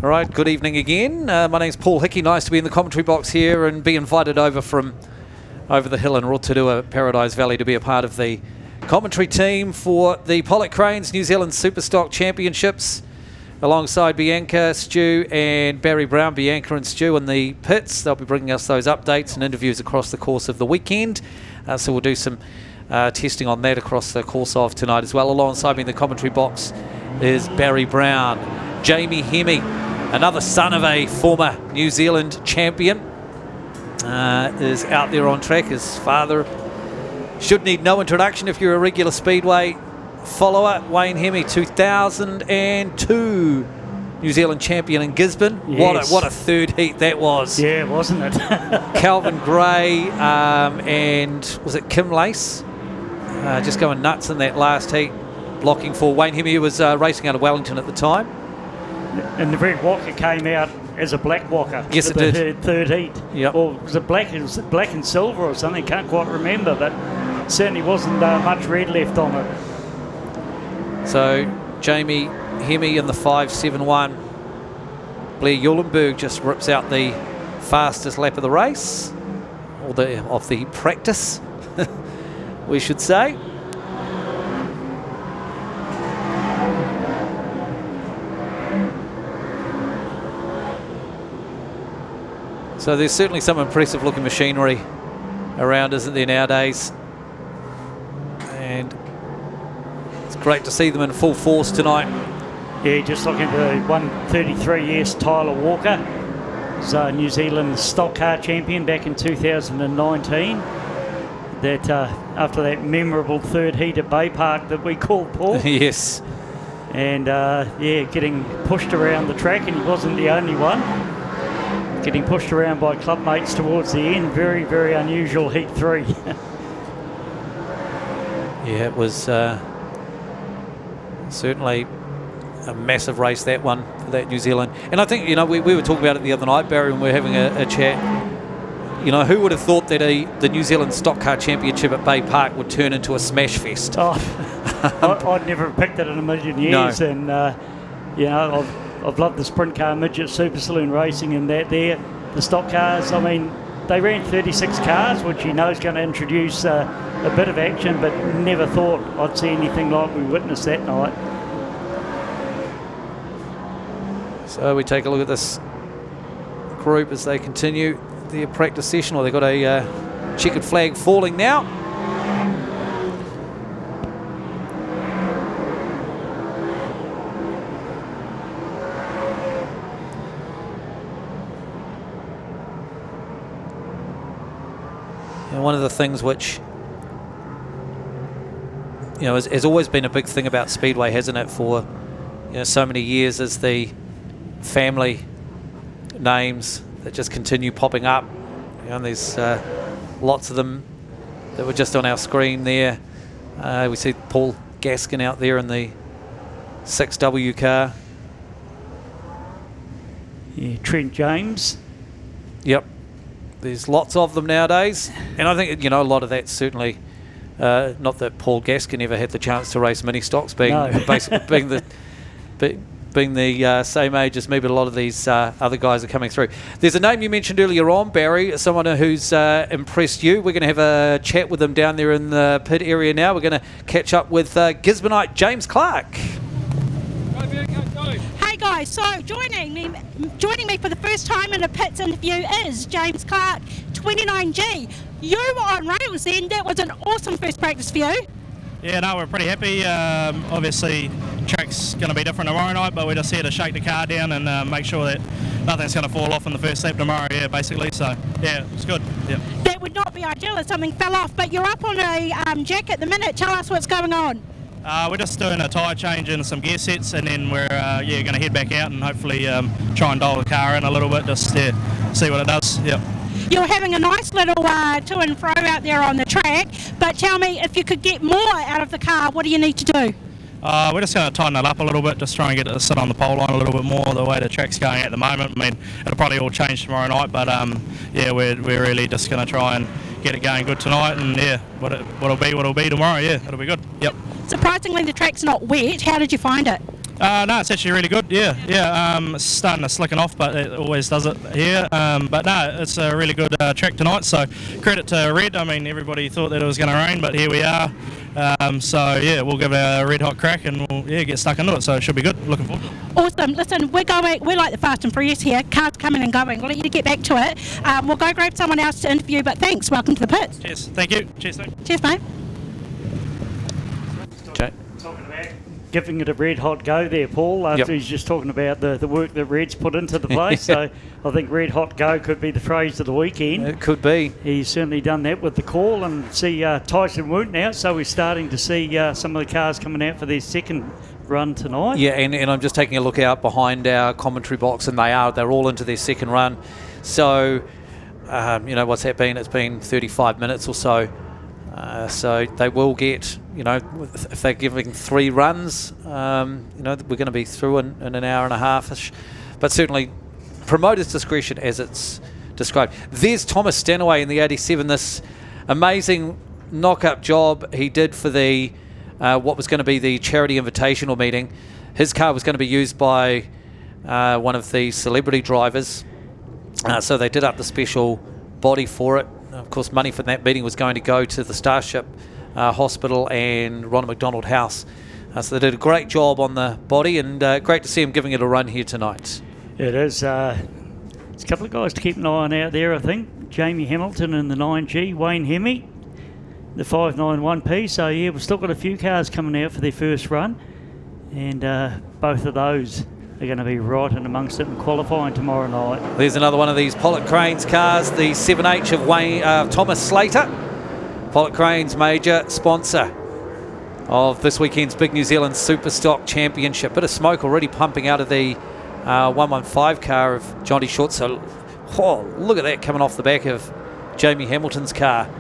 All right, good evening again. My name's Paul Hickey. Nice to be in the commentary box here and be invited over from over the hill in Rotorua, Paradise Valley, to be a part of the commentary team for the Pollock Cranes New Zealand Superstock Championships, alongside Bianca, Stu and Barry Brown. Bianca and Stu in the pits. They'll be bringing us those updates and interviews across the course of the weekend. So we'll do some testing on that across the course of tonight as well. Alongside me in the commentary box is Barry Brown. Jamie Hemi, another son of a former New Zealand champion, is out there on track. His father should need no introduction if you're a regular Speedway follower. Wayne Hemi, 2002 New Zealand champion in Gisborne. Yes. What a third heat that was. Yeah, wasn't it? Calvin Gray and was it Kim Lace? Just going nuts in that last heat, blocking for Wayne Hemi, who was racing out of Wellington at the time. And the red Walker came out as a black Walker. Yes, it did. Third heat. Yep. Or was it black and silver or something? Can't quite remember, but certainly wasn't much red left on it. So Jamie Hemi in the 5.71. Blair Eulenberg just rips out the fastest lap of the race, or of the practice, we should say. So there's certainly some impressive looking machinery around, isn't there, nowadays? And it's great to see them in full force tonight. Yeah, just looking at the 133S Tyler Walker. He's a New Zealand stock car champion back in 2019. That after that memorable third heat at Bay Park that we called, Paul. Yes. And yeah, getting pushed around the track, and he wasn't the only one. Getting pushed around by club mates towards the end. Very, very unusual heat 3. Yeah, it was certainly a massive race, that one, for that New Zealand. And I think, you know, we were talking about it the other night, Barry, when we were having a chat. You know, who would have thought that the New Zealand Stock Car Championship at Bay Park would turn into a smash fest? Oh, I'd never have picked it in a million years. No. And, you know, I've loved the sprint car, midget, super saloon racing and that there. The stock cars, I mean, they ran 36 cars, which you know is going to introduce a bit of action, but never thought I'd see anything like we witnessed that night. So we take a look at this group as they continue their practice session, or they've got a checkered flag falling now. And one of the things which, you know, has always been a big thing about Speedway, hasn't it, for, you know, so many years, is the family names that just continue popping up. You know, and there's lots of them that were just on our screen there. We see Paul Gaskin out there in the 6W car. Yeah, Trent James. Yep. There's lots of them nowadays. And I think, you know, a lot of that's certainly, not that Paul Gaskin ever had the chance to race mini stocks, being basically being the same age as me, but a lot of these other guys are coming through. There's a name you mentioned earlier on, Barry, someone who's impressed you. We're going to have a chat with them down there in the pit area now. We're going to catch up with Gisborneite James Clark. Hey guys, so joining me for the first time in a pits interview is James Clark, 29G. You were on rails then. That was an awesome first practice for you. Yeah, no, we're pretty happy. Obviously, track's going to be different tomorrow night, but we're just here to shake the car down and make sure that nothing's going to fall off in the first lap tomorrow, yeah, basically. So, yeah, it's good. Yeah. That would not be ideal if something fell off, but you're up on a jack at the minute. Tell us what's going on. We're just doing a tyre change and some gear sets, and then we're going to head back out and hopefully try and dial the car in a little bit, just see what it does. Yeah. You're having a nice little to and fro out there on the track, but tell me, if you could get more out of the car, what do you need to do? We're just going to tighten it up a little bit, just try and get it to sit on the pole line a little bit more, the way the track's going at the moment. I mean, it'll probably all change tomorrow night, but yeah, we're really just going to try and get it going good tonight, and yeah, what'll be tomorrow, yeah, it'll be good. Yep. Surprisingly, the track's not wet. How did you find it? No, it's actually really good, yeah. It's starting to slicken off, but it always does it here. But no, it's a really good track tonight, so credit to Red. I mean, everybody thought that it was going to rain, but here we are. So yeah, we'll give it a red hot crack and we'll get stuck into it, so it should be good. Looking forward. Awesome. Listen, we're like the Fast and Furious here. Cars coming and going. We'll let you get back to it. We'll go grab someone else to interview, but thanks. Welcome to the pits. Cheers. Thank you. Cheers. Cheers, mate. Okay. Talking about giving it a red hot go there, Paul, after he's just talking about the work that Red's put into the place. So I think red hot go could be the phrase of the weekend. It could be. He's certainly done that with the call, and see Tyson Wooten out, so we're starting to see some of the cars coming out for their second run tonight. Yeah, and I'm just taking a look out behind our commentary box, and they're all into their second run. So, what's that been? It's been 35 minutes or so. So they will get, if they're giving 3 runs, we're going to be through in an hour and a half-ish. But certainly, promoter's discretion as it's described. There's Thomas Stanaway in the 87. This amazing knock-up job he did for the what was going to be the charity invitational meeting. His car was going to be used by one of the celebrity drivers. So they did up the special body for it. Of course, money from that meeting was going to go to the Starship Hospital and Ronald McDonald House. So they did a great job on the body, and great to see him giving it a run here tonight. It is. It's a couple of guys to keep an eye on out there, I think. Jamie Hamilton in the 9G, Wayne Hemi, the 591P. So, yeah, we've still got a few cars coming out for their first run, and both of those are going to be right in amongst it in qualifying tomorrow night. There's another one of these Pollock Cranes cars, the 7H of Thomas Slater. Pollock Cranes, major sponsor of this weekend's big New Zealand Superstock Championship. Bit of smoke already pumping out of the 115 car of Johnny Short. So, look at that coming off the back of Jamie Hamilton's car.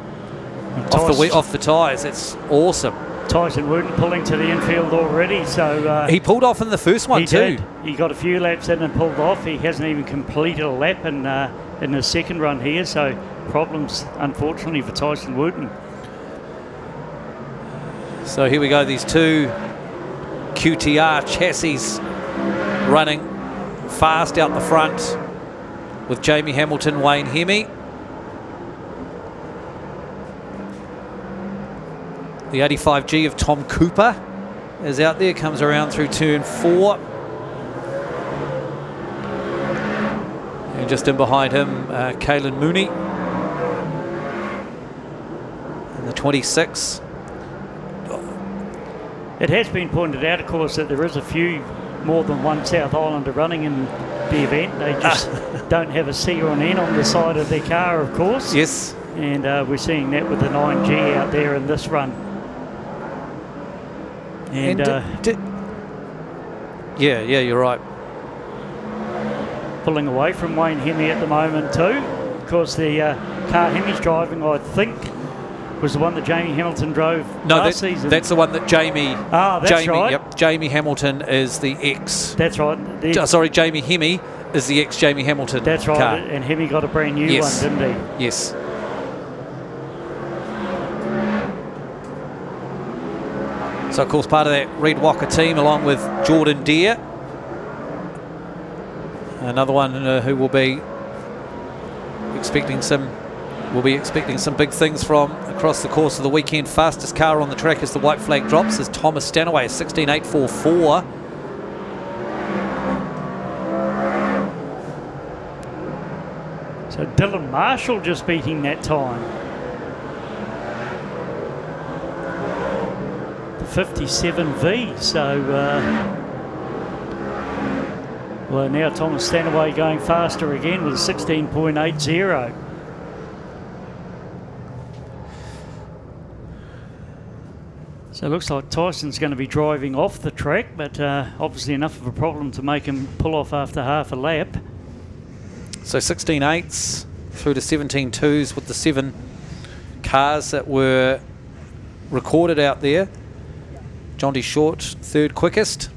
Off the tyres. It's awesome. Tyson Wooten pulling to the infield already, so... he pulled off in the first one too. Did. He got a few laps in and pulled off. He hasn't even completed a lap in his second run here, so problems, unfortunately, for Tyson Wooten. So here we go, these 2 QTR chassis running fast out the front with Jamie Hamilton, Wayne Hemi. The 85G of Tom Cooper is out there, comes around through turn 4. And just in behind him, Caelan Mooney. And the 26. It has been pointed out, of course, that there is a few more than one South Islander running in the event. They just don't have a C or an N on the side of their car, of course. Yes. And we're seeing that with the 9G out there in this run. And yeah, you're right. Pulling away from Wayne Hemi at the moment too. Of course, the car Hemi's driving, I think, was the one that Jamie Hamilton drove last season. That's the one that Jamie... that's right. Yep, Jamie Hamilton is the ex... That's right. Jamie Hemi is the ex-Jamie Hamilton That's right, car. And Hemi got a brand new one, didn't he? Yes. So, of course, part of that Red Walker team, along with Jordan Deere. Another one who will be expecting some big things from across the course of the weekend. Fastest car on the track as the white flag drops is Thomas Stanaway, 16.844. So Dylan Marshall just beating that time. 57V, so well, now Thomas Stanaway going faster again with 16.80. So it looks like Tyson's going to be driving off the track, but obviously enough of a problem to make him pull off after half a lap. So 16.8s through to 17.2s with the 7 cars that were recorded out there. John D. Short, third quickest.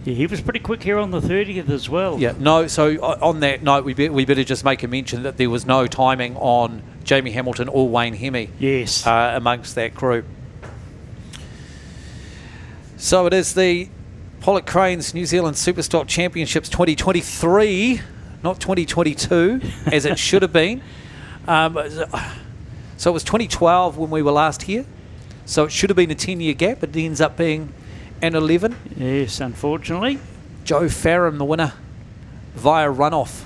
Yeah, he was pretty quick here on the 30th as well. Yeah, no, so on that note, we better just make a mention that there was no timing on Jamie Hamilton or Wayne Hemi. Yes. Amongst that group. So it is the Pollock Cranes New Zealand Superstock Championships 2023, not 2022, as it should have been. So it was 2012 when we were last here. So it should have been a 10-year gap. It ends up being an 11. Yes, unfortunately. Joe Farram, the winner, via runoff.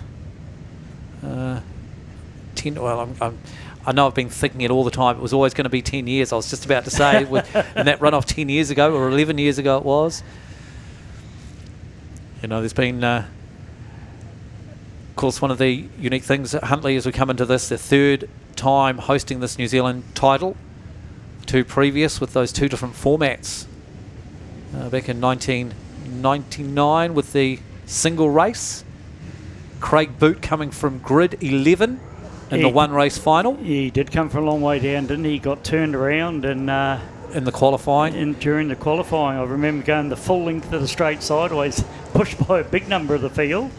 I know I've been thinking it all the time. It was always going to be 10 years. I was just about to say, and that run-off 10 years ago, or 11 years ago it was. You know, there's been, of course, one of the unique things at Huntly as we come into this, the third time hosting this New Zealand title. 2 previous with those 2 different formats. Back in 1999 with the single race. Craig Boot coming from grid 11 in the one race final. He did come from a long way down, didn't he? He got turned around and in the qualifying. During the qualifying, I remember going the full length of the straight sideways, pushed by a big number of the field.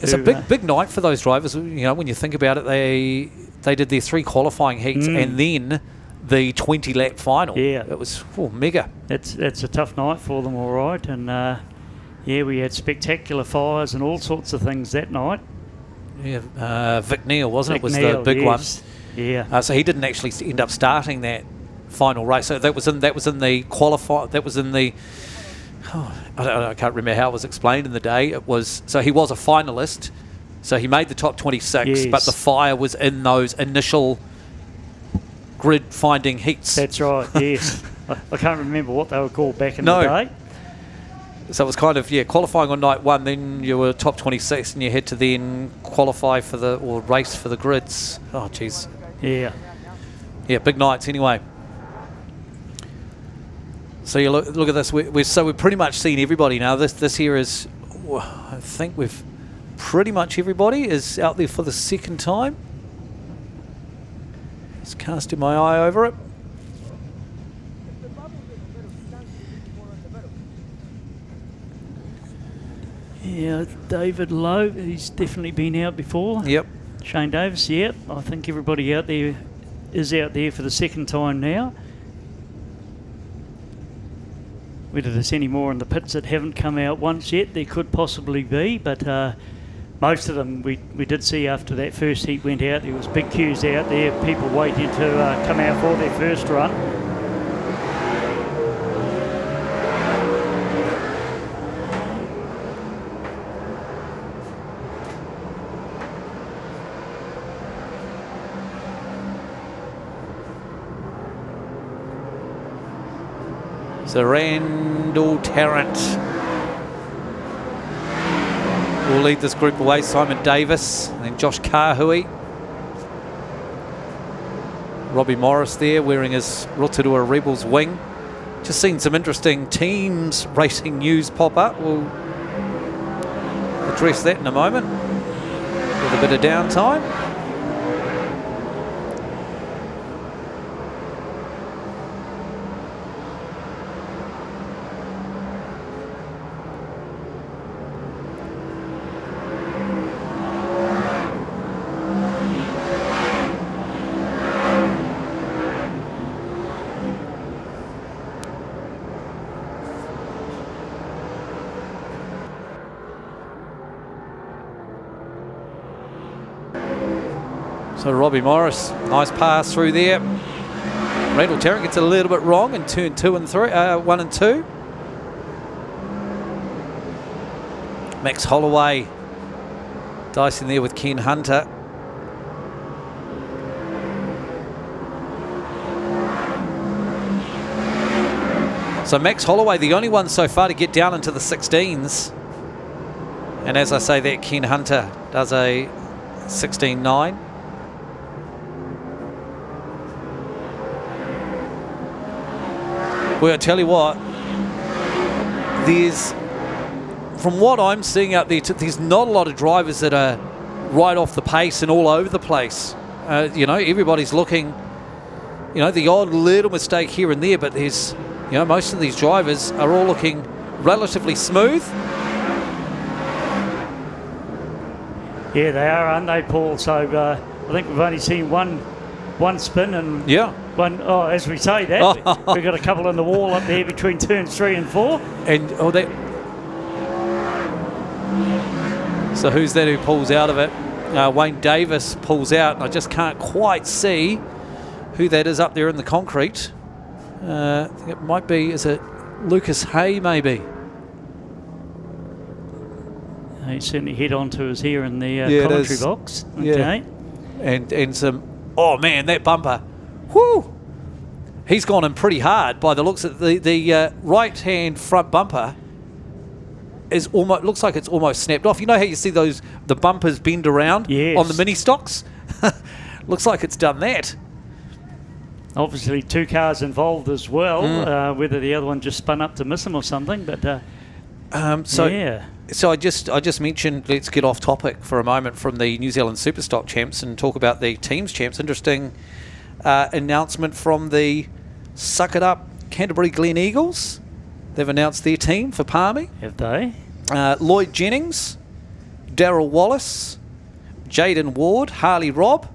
It's a big night for those drivers. You know, when you think about it, they did their 3 qualifying heats and then the 20-lap final. Yeah, it was mega. It's a tough night for them, all right. And yeah, we had spectacular fires and all sorts of things that night. Yeah, Vic Neal, wasn't it? Was Neal, the big one. Yeah. So he didn't actually end up starting that final race. So that was in the qualify. That was in the. I can't remember how it was explained in the day. It was so he was a finalist. So he made the top 26, but the fire was in those initial grid finding heats. That's right, yes. I can't remember what they were called back in the day. So it was kind of, qualifying on night 1, then you were top 26 and you had to then qualify for or race for the grids. Oh, jeez. Yeah. Yeah, big nights anyway. So you look at this, we've pretty much seen everybody now. This here is, I think we've pretty much everybody is out there for the second time. Just casting my eye over it. Yeah, David Lowe, he's definitely been out before. Yep. Shane Davis, yep. I think everybody out there is out there for the second time now. Whether there's any more in the pits that haven't come out once yet, there could possibly be, but most of them we did see after that first heat went out, there was big queues out there, people waiting to come out for their first run. So Randall Tarrant will lead this group away. Simon Davis and then Josh Kahui. Robbie Morris there wearing his Rotorua Rebels wing. Just seen some interesting teams racing news pop up. We'll address that in a moment with a bit of downtime. So Robbie Morris, nice pass through there. Randall Tarrant gets a little bit wrong in turn 1 and 2. Max Holloway dicing there with Ken Hunter. So Max Holloway, the only one so far to get down into the 16s. And as I say that, Ken Hunter does a 16.9. Well, I tell you what, from what I'm seeing out there, there's not a lot of drivers that are right off the pace and all over the place. Everybody's looking, the odd little mistake here and there, but there's, most of these drivers are all looking relatively smooth. Yeah, they are, aren't they, Paul? So I think we've only seen one spin and one. Oh, as we say that, we've got a couple on the wall up there between turns 3 and 4. And so who's that who pulls out of it? Wayne Davis pulls out, and I just can't quite see who that is up there in the concrete. I think it might be. Is it Lucas Hay? Maybe. He certainly head on to us here in the commentary box. Okay. Yeah. And some Oh, man, that bumper. Whoo! He's gone in pretty hard by the looks of the right-hand front bumper. Looks like it's almost snapped off. You know how you see the bumpers bend around on the mini stocks? Looks like it's done that. Obviously, 2 cars involved as well. Whether the other one just spun up to miss him or something, but So I just mentioned, let's get off topic for a moment from the New Zealand Superstock champs and talk about the teams champs. Interesting announcement from the Suck It Up Canterbury Glen Eagles. They've announced their team for Palmy. Have they? Lloyd Jennings, Darryl Wallace, Jaden Ward, Harley Robb.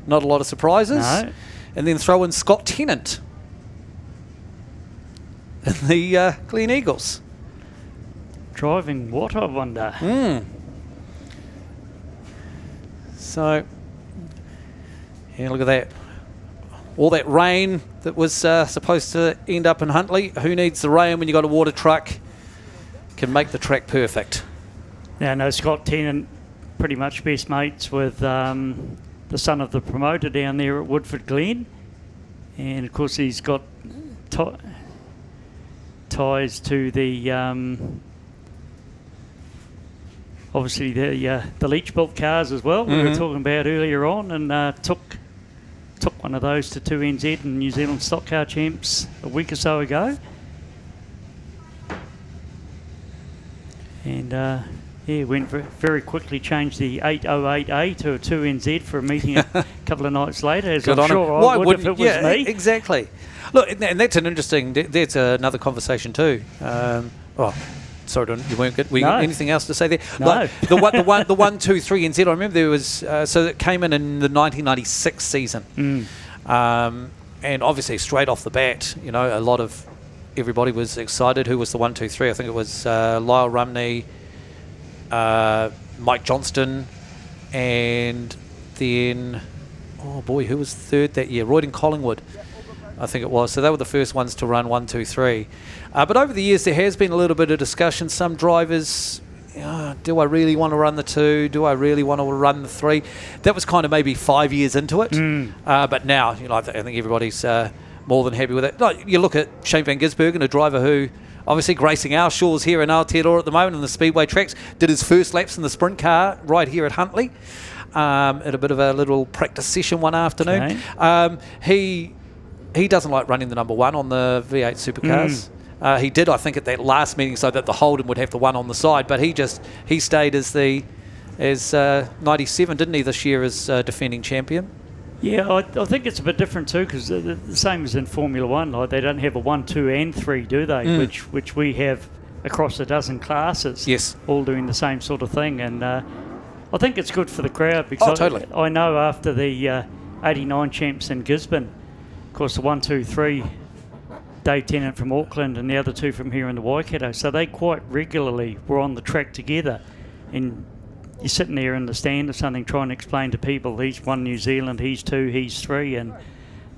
Not a lot of surprises. No. And then throw in Scott Tennant and the Glen Eagles. Driving what, I wonder? So, yeah, look at that. All that rain that was supposed to end up in Huntly. Who needs the rain when you got a water truck? Can make the track perfect. Yeah, no, Scott Tennant pretty much best mates with the son of the promoter down there at Woodford Glen. And, of course, he's got ties to the... obviously the Leach-built cars as well, we were talking about earlier on, and took one of those to 2NZ and New Zealand Stock Car Champs a week or so ago. And went very quickly, changed the 808A to a 2NZ for a meeting a couple of nights later, as I'm sure I would if it was me. Exactly. Look, and that's an interesting, that's another conversation too. Sorry, you weren't good. Anything else to say there? No. Like the 123 NZ. I remember there was so it came in the 1996 season, and obviously straight off the bat, you know, everybody was excited. Who was the 123? I think it was Lyle Rumney, Mike Johnston, and then who was third that year? Royden Collingwood, I think it was. So they were the first ones to run 123. But over the years, there has been a little bit of discussion. Some drivers, do I really want to run the 2? Do I really want to run the 3? That was kind of maybe 5 years into it. But now, I think everybody's more than happy with it. Like, you look at Shane Van Gisbergen, a driver who obviously gracing our shores here in Aotearoa at the moment on the Speedway tracks, did his first laps in the sprint car right here at Huntly at a bit of a little practice session one afternoon. Okay. He doesn't like running the number 1 on the V8 supercars. He did, I think, at that last meeting, so that the Holden would have the 1 on the side. But he stayed as 97, didn't he, this year as defending champion? Yeah, I think it's a bit different too, because the same as in Formula 1, like they don't have a 1, 2 and 3, do they? Which we have across a dozen classes. Yes. All doing the same sort of thing. And I think it's good for the crowd, because totally. I know after the 89 champs in Gisborne, of course the 1, 2, 3, Dave Tennant from Auckland and the other 2 from here in the Waikato, so they quite regularly were on the track together. And you're sitting there in the stand or something trying to explain to people, he's 1 New Zealand, he's 2, he's 3, and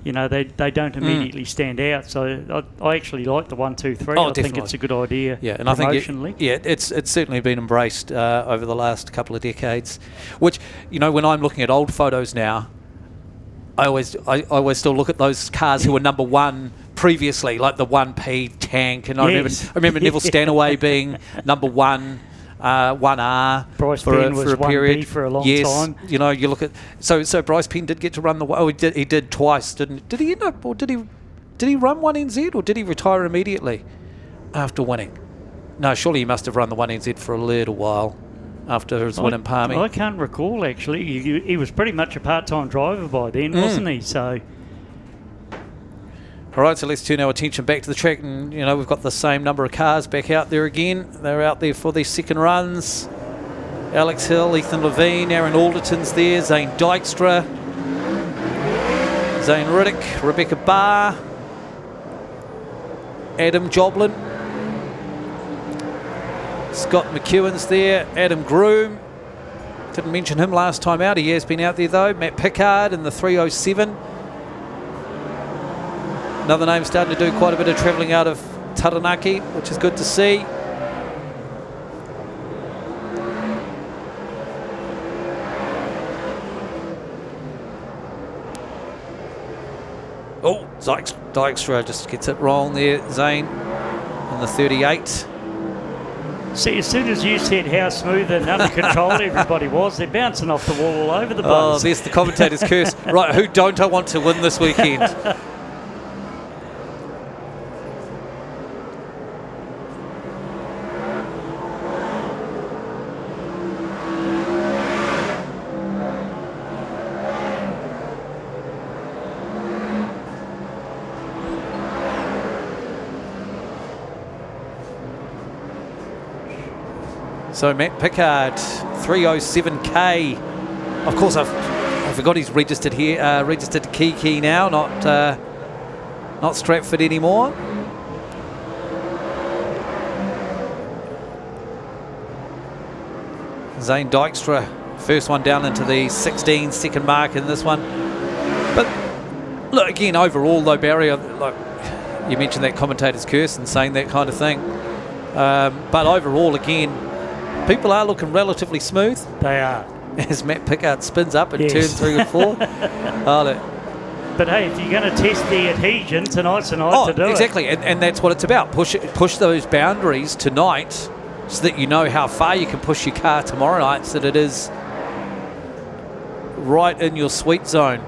they don't immediately stand out. So I actually like the 1, 2, 3. I definitely think it's a good idea. Yeah, and promotionally. I think it's certainly been embraced over the last couple of decades. Which, when I'm looking at old photos now, I always still look at those cars who were number 1 previously, like the 1P tank, and I remember Neville Stanaway being number 1. 1R Bryce for Penn was a period. 1B for a long time. You look at so Bryce Penn did get to run the. Oh, he did twice, didn't? Did he end up, or did he run 1NZ, or did he retire immediately after winning? No, surely he must have run the 1NZ for a little while after his win in Palmy. I can't recall actually. He was pretty much a part-time driver by then, wasn't he? So. All right, so let's turn our attention back to the track, and we've got the same number of cars back out there again. They're out there for these second runs. Alex Hill, Ethan Levine, Aaron Alderton's there, Zane Dykstra, Zane Riddick, Rebecca Barr, Adam Joblin, Scott McEwen's there, Adam Groom. Didn't mention him last time out. He has been out there though. Matt Pickard in the 307. Another name starting to do quite a bit of travelling out of Taranaki, which is good to see. Oh, Dykstra just gets it wrong there, Zane, in the 38. See, as soon as you said how smooth and under control everybody was, they're bouncing off the wall all over the place. Oh, there's the commentator's curse. Right, who don't I want to win this weekend? So Matt Pickard, 307k. Of course, I forgot he's registered here. Registered to Kiki now, not Stratford anymore. Zane Dykstra, first one down into the 16 second mark in this one. But look again, overall though, Barry, like you mentioned that commentator's curse and saying that kind of thing. But overall, again, people are looking relatively smooth. They are. As Matt Pickard spins up and turns 3 and 4. But hey, if you're going to test the adhesion, tonight's the night to do exactly. it. And that's what it's about. Push those boundaries tonight so that you know how far you can push your car tomorrow night so that it is right in your sweet zone.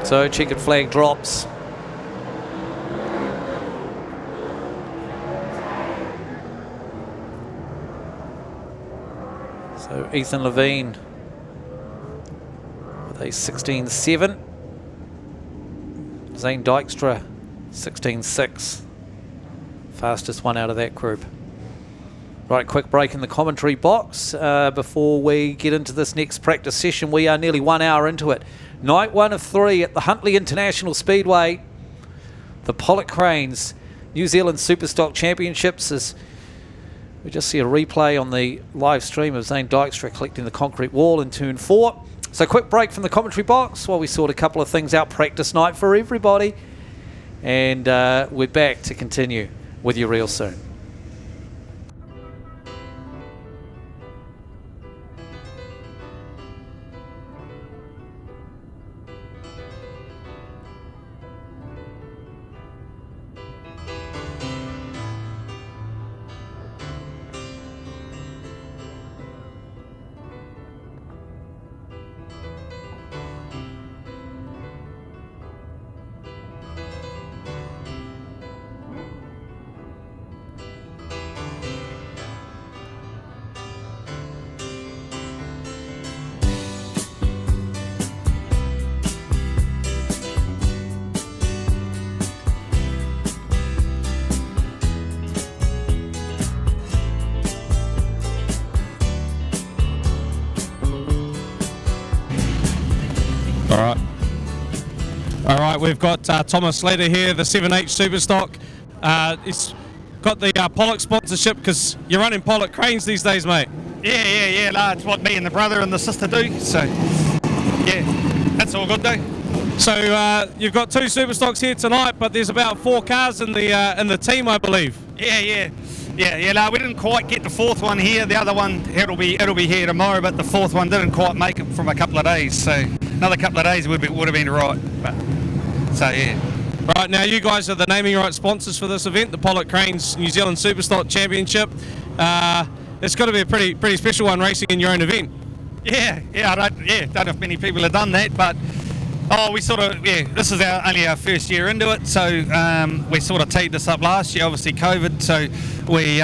So checkered flag drops. So Ethan Levine with a 16.7. Zane Dykstra 16.6. Fastest one out of that group. Right, quick break in the commentary box before we get into this next practice session. We are nearly 1 hour into it. Night 1 of 3 at the Huntly International Speedway. The Pollock Cranes New Zealand Superstock Championships. As we just see a replay on the live stream of Zane Dykstra collecting the concrete wall in turn 4. So quick break from the commentary box while we sort a couple of things out. Practice night for everybody. And we're back to continue with you real soon. All right, we've got Thomas Slater here, the 7H Superstock. It's got the Pollock sponsorship because you're running Pollock Cranes these days, mate. Yeah. No, it's what me and the brother and the sister do. So, yeah, that's all good though. So you've got 2 Superstocks here tonight, but there's about 4 cars in the team, I believe. Yeah. No, we didn't quite get the 4th one here. The other one, it'll be here tomorrow, but the 4th one didn't quite make it from a couple of days. So another couple of days would have been right. But, so yeah. Right, now you guys are the naming right sponsors for this event, the Pollock Cranes New Zealand Superstock Championship. It's got to be a pretty special one, racing in your own event. Yeah. I don't know if many people have done that, but this is only our first year into it, so we sort of teed this up last year, obviously COVID, so we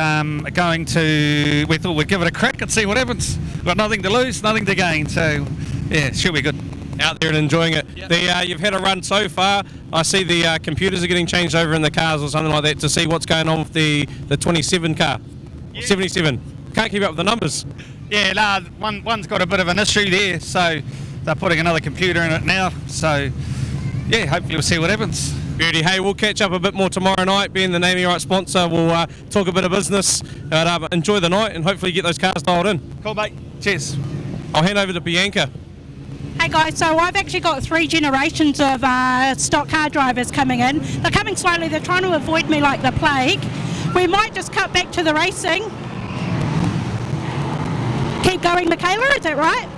thought we'd give it a crack and see what happens. We've got nothing to lose, nothing to gain, so yeah, should be good. Out there and enjoying it. Yep. You've had a run so far. I see the computers are getting changed over in the cars or something like that to see what's going on with the 27 car. Yeah. 77. Can't keep up with the numbers. Yeah, one's got a bit of an issue there, so they're putting another computer in it now. So, yeah, hopefully we'll see what happens. Beauty. Hey, we'll catch up a bit more tomorrow night. Being the naming right sponsor, we'll talk a bit of business. But, enjoy the night and hopefully get those cars dialed in. Cool, mate. Cheers. I'll hand over to Bianca. Hey guys, so I've actually got 3 generations of stock car drivers coming in. They're coming slowly, they're trying to avoid me like the plague. We might just cut back to the racing. Keep going, Michaela, is that right?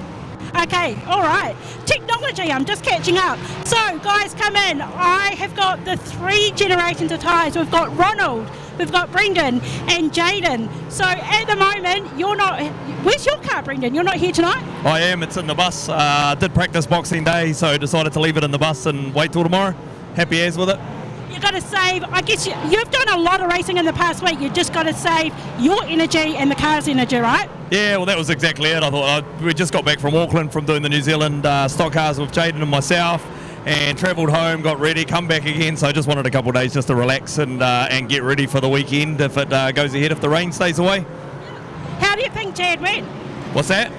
Okay, all right. Technology, I'm just catching up. So, guys, come in. I have got the 3 generations of tyres. We've got Ronald, we've got Brendan, and Jaden. So, at the moment, you're not... Where's your car, Brendan? You're not here tonight? I am. It's in the bus. Did practice Boxing Day, so decided to leave it in the bus and wait till tomorrow. Happy as with it. You've got to save... I guess you've done a lot of racing in the past week. You've just got to save your energy and the car's energy, right? Yeah, well, that was exactly it. I thought we just got back from Auckland from doing the New Zealand stock cars with Jaden and myself, and travelled home, got ready, come back again. So I just wanted a couple of days just to relax and get ready for the weekend if it goes ahead, if the rain stays away. How do you think Dad went? What's that?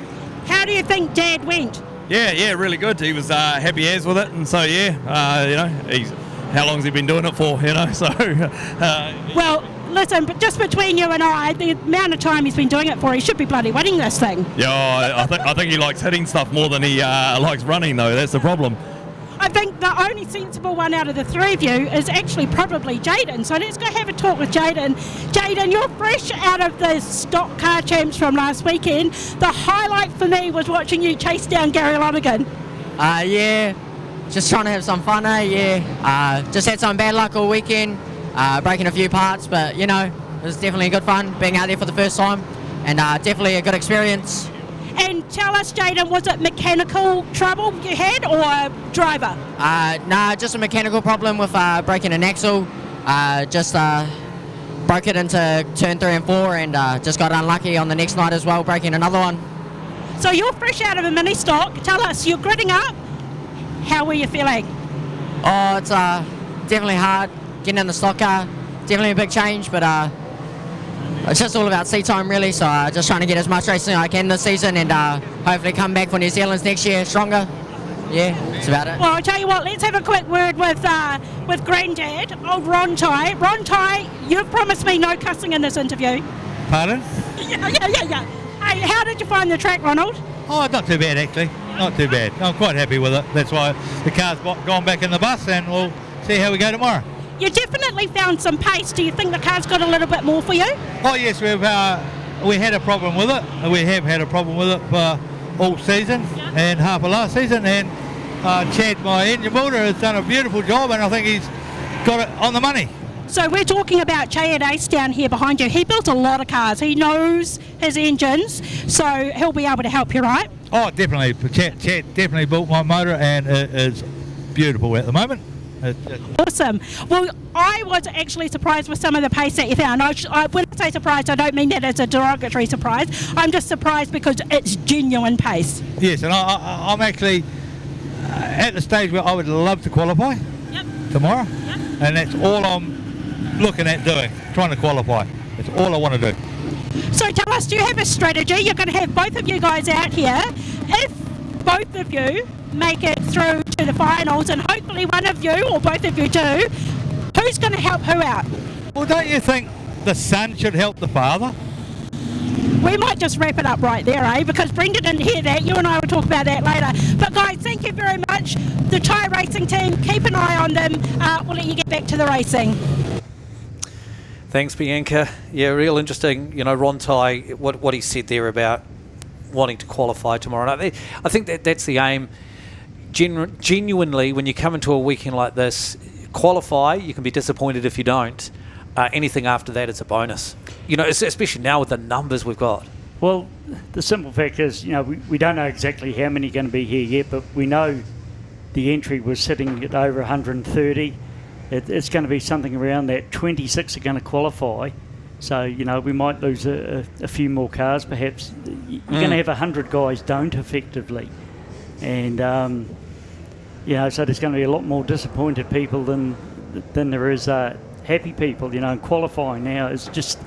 How do you think Dad went? Yeah, really good. He was happy as with it, and so how long's he been doing it for? So. Well, listen, but just between you and I, the amount of time he's been doing it for, he should be bloody winning this thing. Yeah, I think he likes hitting stuff more than he likes running, though. That's the problem. I think the only sensible one out of the 3 of you is actually probably Jaden. So let's go have a talk with Jaden. Jaden, you're fresh out of the stock car champs from last weekend. The highlight for me was watching you chase down Gary Lonergan. Yeah, just trying to have some fun, just had some bad luck all weekend, breaking a few parts, but it was definitely good fun being out there for the first time, and definitely a good experience. And tell us, Jaden, was it mechanical trouble you had or driver? Nah, just a mechanical problem with breaking an axle. Just broke it into turn 3 and 4, and just got unlucky on the next night as well, breaking another one. So you're fresh out of a mini stock. Tell us, you're gridding up. How were you feeling? Oh, it's definitely hard getting in the stock car. Definitely a big change, but it's just all about seat time really. So just trying to get as much racing as I can this season, and hopefully come back for New Zealand's next year stronger. Yeah, that's about it. Well, I'll tell you what, let's have a quick word with Granddad, old Ron Ty. Ron Ty, you've promised me no cussing in this interview. Pardon? Yeah. Hey, how did you find the track, Ronald? Oh, not too bad actually. Not too bad. I'm quite happy with it. That's why the car's gone back in the bus, and we'll see how we go tomorrow. You definitely found some pace. Do you think the car's got a little bit more for you? Oh yes, we had a problem with it. We have had a problem with it for all season and half of last season, and Chad, my engine builder, has done a beautiful job, and I think he's got it on the money. So we're talking about Chad Ace down here behind you. He built a lot of cars. He knows his engines, so he'll be able to help you, right? Oh, definitely. Chad definitely built my motor, and it is beautiful at the moment. Awesome. Well, I was actually surprised with some of the pace that you found. When I say surprised, I don't mean that as a derogatory surprise. I'm just surprised because it's genuine pace. Yes, and I'm actually at the stage where I would love to qualify tomorrow, and that's all I'm looking at doing, trying to qualify. That's all I want to do. So tell us, do you have a strategy? You're going to have both of you guys out here. If both of you make it through to the finals, and hopefully one of you or both of you do, who's going to help who out? Well, don't you think the son should help the father? We might just wrap it up right there, because Brendan didn't hear that. You and I will talk about that later. But guys, thank you very much. The tyre racing team, keep an eye on them. We'll let you get back to the racing. Thanks, Bianca. Yeah, real interesting. Ron Ty, what he said there about wanting to qualify tomorrow night. I think that's the aim. Genuinely, when you come into a weekend like this, qualify. You can be disappointed if you don't. Anything after that is a bonus. Especially now with the numbers we've got. Well, the simple fact is, we don't know exactly how many are going to be here yet, but we know the entry was sitting at over 130. It's going to be something around that. 26 are going to qualify. So, we might lose a few more cars perhaps. You're going to have 100 guys don't effectively. And, so there's going to be a lot more disappointed people than there is happy people, and qualifying now is just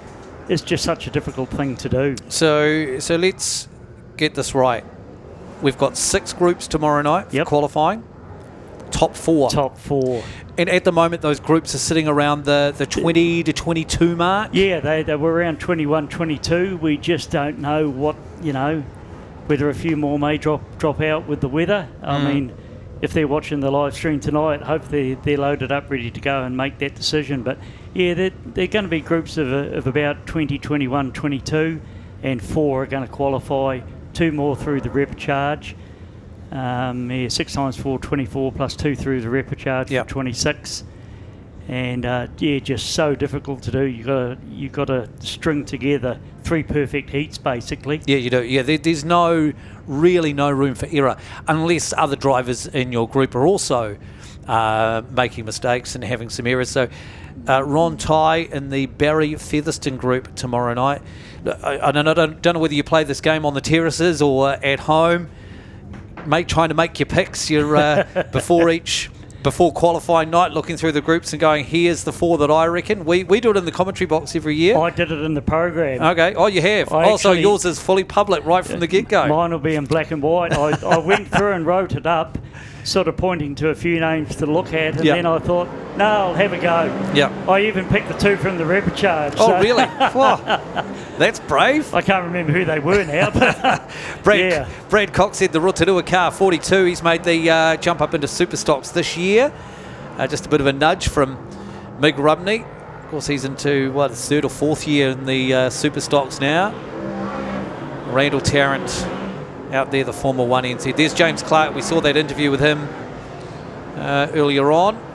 such a difficult thing to do. So let's get this right. We've got 6 groups tomorrow night for qualifying. Top 4. Top 4. And at the moment, those groups are sitting around the 20 to 22 mark? Yeah, they were around 21, 22. We just don't know what, whether a few more may drop out with the weather. I mean, if they're watching the live stream tonight, hopefully they're loaded up, ready to go and make that decision. But yeah, they're going to be groups of about 20, 21, 22, and 4 are going to qualify, 2 more through the repecharge. 6 times 4, 24, plus 2 through the repecharge for 26. And just so difficult to do. You got to string together 3 perfect heats basically. Yeah, you do. Yeah, there's really no room for error unless other drivers in your group are also making mistakes and having some errors. So Ron Ty in the Barry Featherston group tomorrow night. I don't know whether you play this game on the terraces or at home. Trying to make your picks. You're before qualifying night, looking through the groups and going, here's the 4 that I reckon. We do it in the commentary box every year. I did it in the program. Okay. Oh, you have. So yours is fully public right from the get-go. Mine will be in black and white. I went through and wrote it up, sort of pointing to a few names to look at, and then I thought, no, I'll have a go. Yeah. I even picked the 2 from the repecharge. Oh, really? That's brave. I can't remember who they were now. But Brad Cox said the Rotorua car 42. He's made the jump up into Superstocks this year. Just a bit of a nudge from Mig Rubney. Of course, he's into his 3rd or 4th year in the Superstocks now. Randall Tarrant out there, the former 1NZ. There's James Clark. We saw that interview with him earlier on.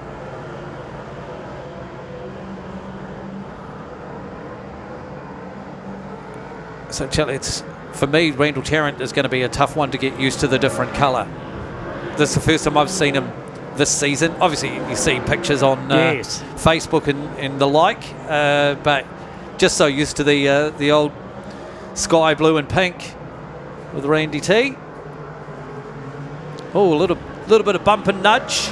So for me, Randall Tarrant is going to be a tough one to get used to the different colour. This is the first time I've seen him this season. Obviously, you see pictures on Facebook and the like, but just so used to the old sky blue and pink with Randy T. Oh, a little bit of bump and nudge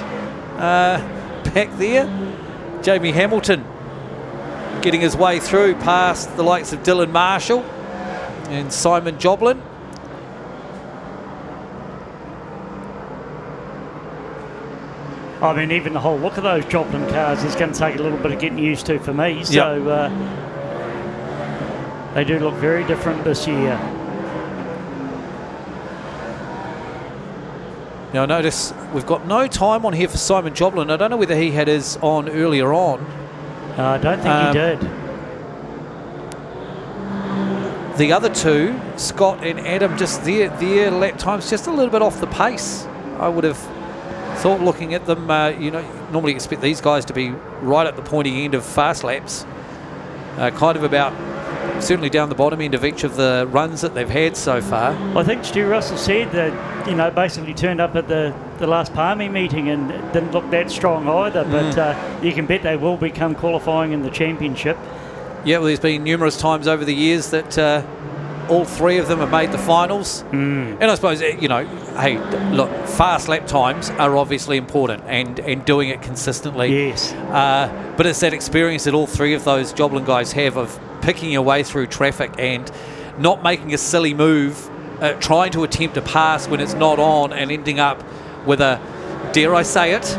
back there. Jamie Hamilton getting his way through past the likes of Dylan Marshall and Simon Joblin. I mean, even the whole look of those Joplin cars is going to take a little bit of getting used to for me. So they do look very different this year. Now, notice we've got no time on here for Simon Joblin. I don't know whether he had his on earlier on. I don't think he did. The other 2, Scott and Adam, just their lap times just a little bit off the pace. I would have thought, looking at them, normally expect these guys to be right at the pointy end of fast laps, kind of about certainly down the bottom end of each of the runs that they've had so far. I think Stu Russell said that, basically turned up at the last Palmy meeting and didn't look that strong either, but you can bet they will become qualifying in the championship. Yeah, well, there's been numerous times over the years that all 3 of them have made the finals. And I suppose, hey, look, fast lap times are obviously important and doing it consistently. Yes. But it's that experience that all 3 of those Joblin guys have of picking your way through traffic and not making a silly move, trying to attempt a pass when it's not on and ending up with dare I say it,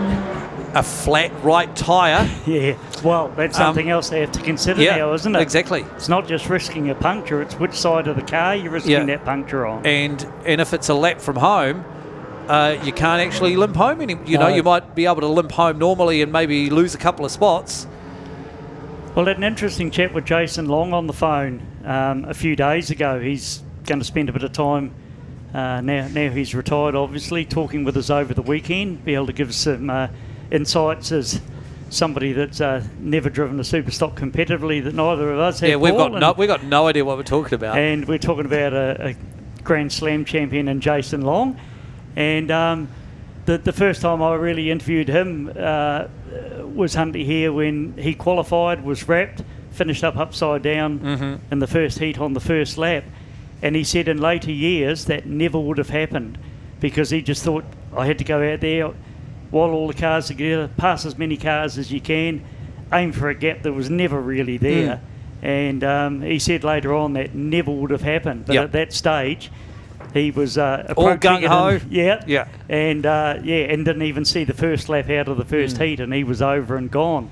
a flat right tyre. Yeah, well, that's something else they have to consider now, isn't it? Exactly. It's not just risking a puncture, it's which side of the car you're risking that puncture on. And if it's a lap from home, you can't actually limp home anymore. You might be able to limp home normally and maybe lose a couple of spots. Well, I had an interesting chat with Jason Long on the phone a few days ago. He's going to spend a bit of time, now he's retired obviously, talking with us over the weekend, be able to give us some insights as somebody that's never driven a Superstock competitively that neither of us have. Yeah, we've got no idea what we're talking about. And we're talking about a Grand Slam champion in Jason Long. And the first time I really interviewed him was Huntley here when he qualified, was wrapped, finished up upside down in the first heat on the first lap. And he said in later years that never would have happened because he just thought, I had to go out there while all the cars are together, pass as many cars as you can, aim for a gap that was never really there. And he said later on that never would have happened. But at that stage, He was all approaching it gung-ho. yeah, and didn't even see the first lap out of the first heat, and he was over and gone.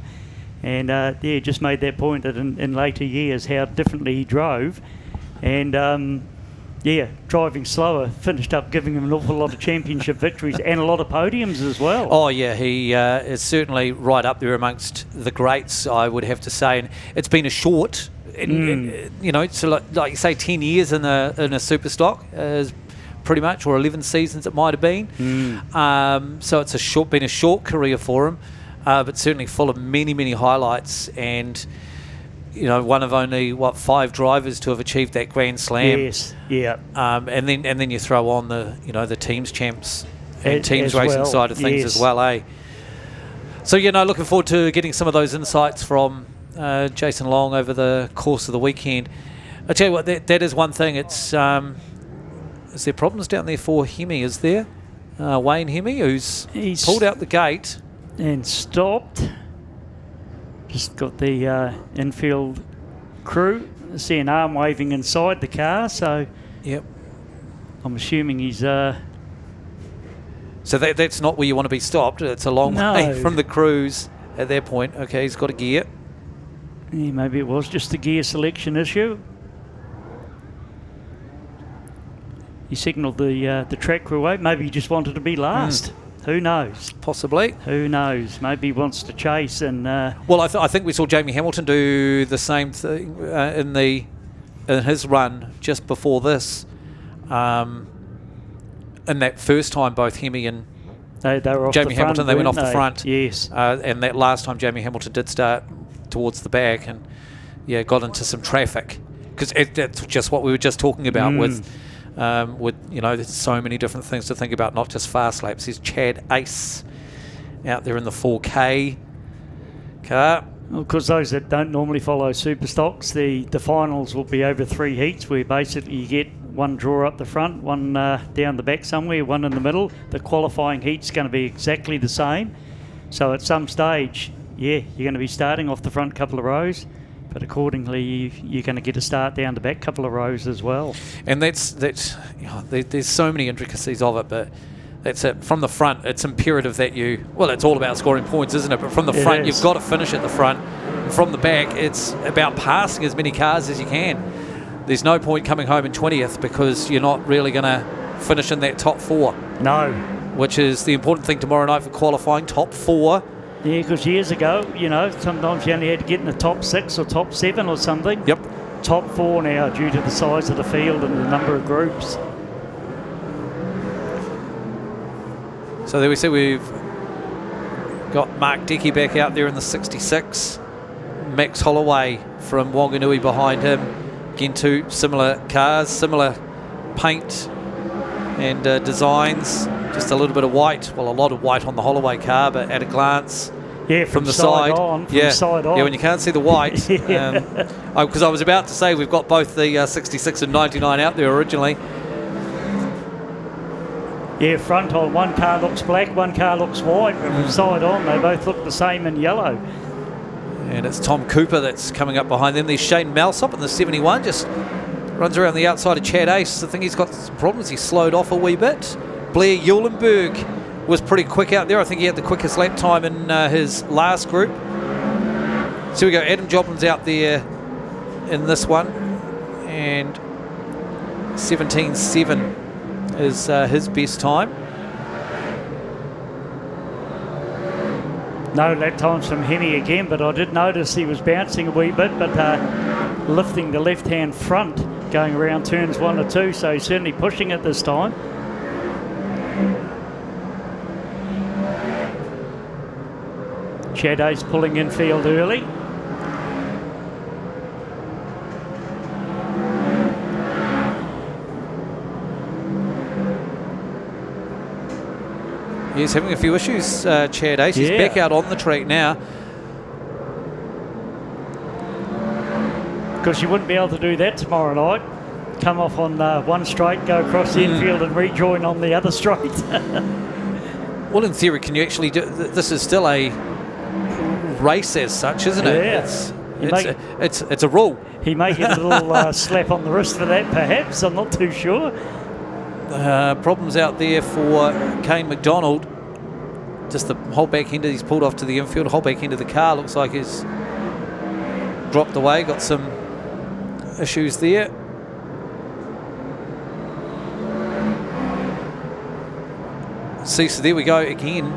And just made that point that in later years how differently he drove, and driving slower finished up giving him an awful lot of championship victories and a lot of podiums as well. Oh yeah, he is certainly right up there amongst the greats, I would have to say. And it's been a short, so like you say, 10 years in a Superstock, pretty much, or 11 seasons it might have been. So it's been a short career for him, but certainly full of many highlights. And one of only 5 drivers to have achieved that Grand Slam. Yes, yeah. And then you throw on the teams champs and teams as racing well, side of things yes. as well, eh? So looking forward to getting some of those insights from Jason Long over the course of the weekend. I tell you what, that is one thing. It's is there problems down there for Hemi? Is there Wayne Hemi, who's pulled out the gate and stopped? Just got the infield crew. I see an arm waving inside the car, so yep. I'm assuming he's. So that's not where you want to be stopped. It's a long way from the crews at that point. Okay, he's got a gear. Yeah, maybe it was just a gear selection issue. He signalled the track crew away. Maybe he just wanted to be last. Who knows? Possibly. Who knows? Maybe he wants to chase and. Well, I think we saw Jamie Hamilton do the same thing in his run just before this. In that first time, both Hemi and they were off Jamie the front, Hamilton, they went off weren't the front. Yes. And that last time, Jamie Hamilton did start towards the back and got into some traffic, because that's just what we were just talking about with there's so many different things to think about, not just fast laps. There's Chad Ace out there in the 4K car. Well, because those that don't normally follow Superstocks, the finals will be over 3 heats, where basically you get one draw up the front, one down the back somewhere, one in the middle. The qualifying heat's going to be exactly the same. So at some stage, you're going to be starting off the front couple of rows, but accordingly you're going to get a start down the back couple of rows as well. And that's there's so many intricacies of it, but that's it. From the front, it's imperative that it's all about scoring points, isn't it? But from the front, you've got to finish at the front. And from the back, it's about passing as many cars as you can. There's no point coming home in 20th because you're not really going to finish in that top 4. No. Which is the important thing tomorrow night for qualifying, top 4. Yeah, because years ago, sometimes you only had to get in the top 6 or top 7 or something. Yep. Top 4 now due to the size of the field and the number of groups. So there we see we've got Mark Decky back out there in the 66. Max Holloway from Wanganui behind him. Again, 2 similar cars, similar paint and designs. Just a little bit of white, a lot of white on the Holloway car, but at a glance, from the side side, on, side on. Yeah, when you can't see the white. Because I was about to say we've got both the 66 and 99 out there originally. Yeah, front on, one car looks black, one car looks white, but from side on they both look the same in yellow. And it's Tom Cooper that's coming up behind them. There's Shane Malsop in the 71, just runs around the outside of Chad Ace. I think he's got some problems. He slowed off a wee bit. Blair Eulenberg was pretty quick out there. I think he had the quickest lap time in his last group. So we go, Adam Joplin's out there in this one. And 17.7 is his best time. No lap times from Hemi again, but I did notice he was bouncing a wee bit, but lifting the left-hand front going around turns 1 or 2, so he's certainly pushing it this time. Chad Ace pulling in field early. He's having a few issues, Chad Ace. He's back out on the track now. Because you wouldn't be able to do that tomorrow night. Come off on one straight, go across the infield and rejoin on the other straight. Well, in theory, can you actually do... This is still a race as such, isn't it? Yeah. It's a rule. He may get a little slap on the wrist for that, perhaps. I'm not too sure. Problems out there for Kane McDonald. Just the whole back end, he's pulled off to the infield. Whole back end of the car looks like he's dropped away. Got some issues there. See, so there we go again.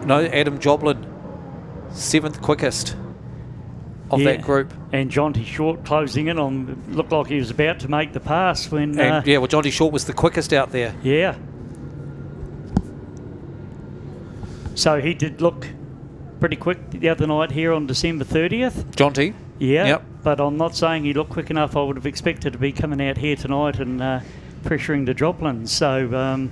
No, Adam Joblin, 7th quickest of that group. And Jonty Short closing in on, looked like he was about to make the pass when... well, Jonty Short was the quickest out there. Yeah. So he did look pretty quick the other night here on December 30th. Jonty? Yeah, yep. But I'm not saying he looked quick enough. I would have expected to be coming out here tonight and pressuring the Joplins. So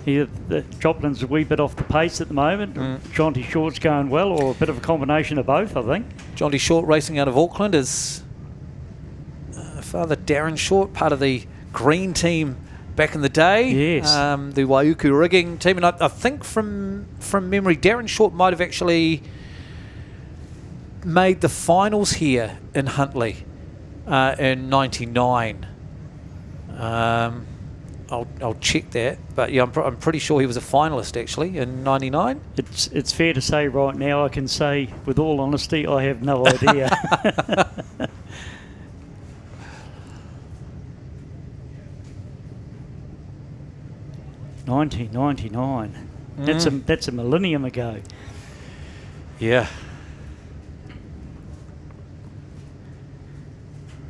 the Joplin's a wee bit off the pace at the moment. Jonty Short's going well, or a bit of a combination of both, I think. Jonty Short racing out of Auckland is father Darren Short, part of the green team back in the day. Yes. The Waiuku rigging team. And I think from memory, Darren Short might have actually made the finals here in Huntly in '99. I'll check that, but yeah, I'm pretty sure he was a finalist actually in '99. It's fair to say right now, I can say with all honesty, I have no idea. 1999. That's a millennium ago. Yeah.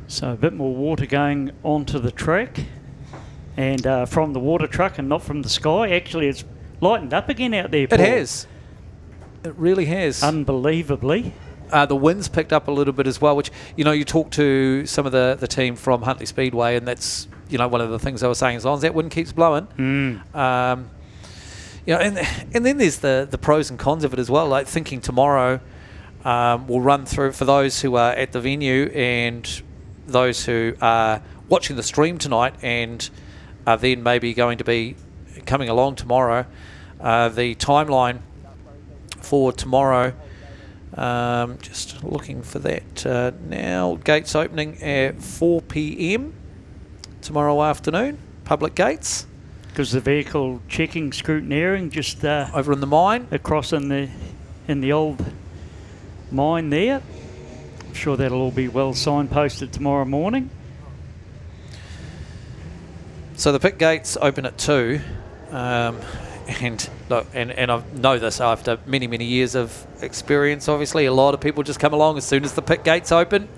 So a bit more water going onto the track, and from the water truck and not from the sky. Actually, it's lightened up again out there, Paul. It has. It really has. Unbelievably. The wind's picked up a little bit as well, which, you talk to some of the team from Huntly Speedway, and that's, one of the things I was saying, as long as that wind keeps blowing. And then there's the pros and cons of it as well. Like thinking tomorrow, we'll run through for those who are at the venue and those who are watching the stream tonight and are then maybe going to be coming along tomorrow. The timeline for tomorrow, just looking for that now. Gates opening at 4 p.m. tomorrow afternoon, public gates. Because the vehicle checking, scrutineering, just over in the mine, across in the old mine there. I'm sure that'll all be well signposted tomorrow morning. So the pit gates open at 2, and look, and I know this after many years of experience. Obviously, a lot of people just come along as soon as the pit gates open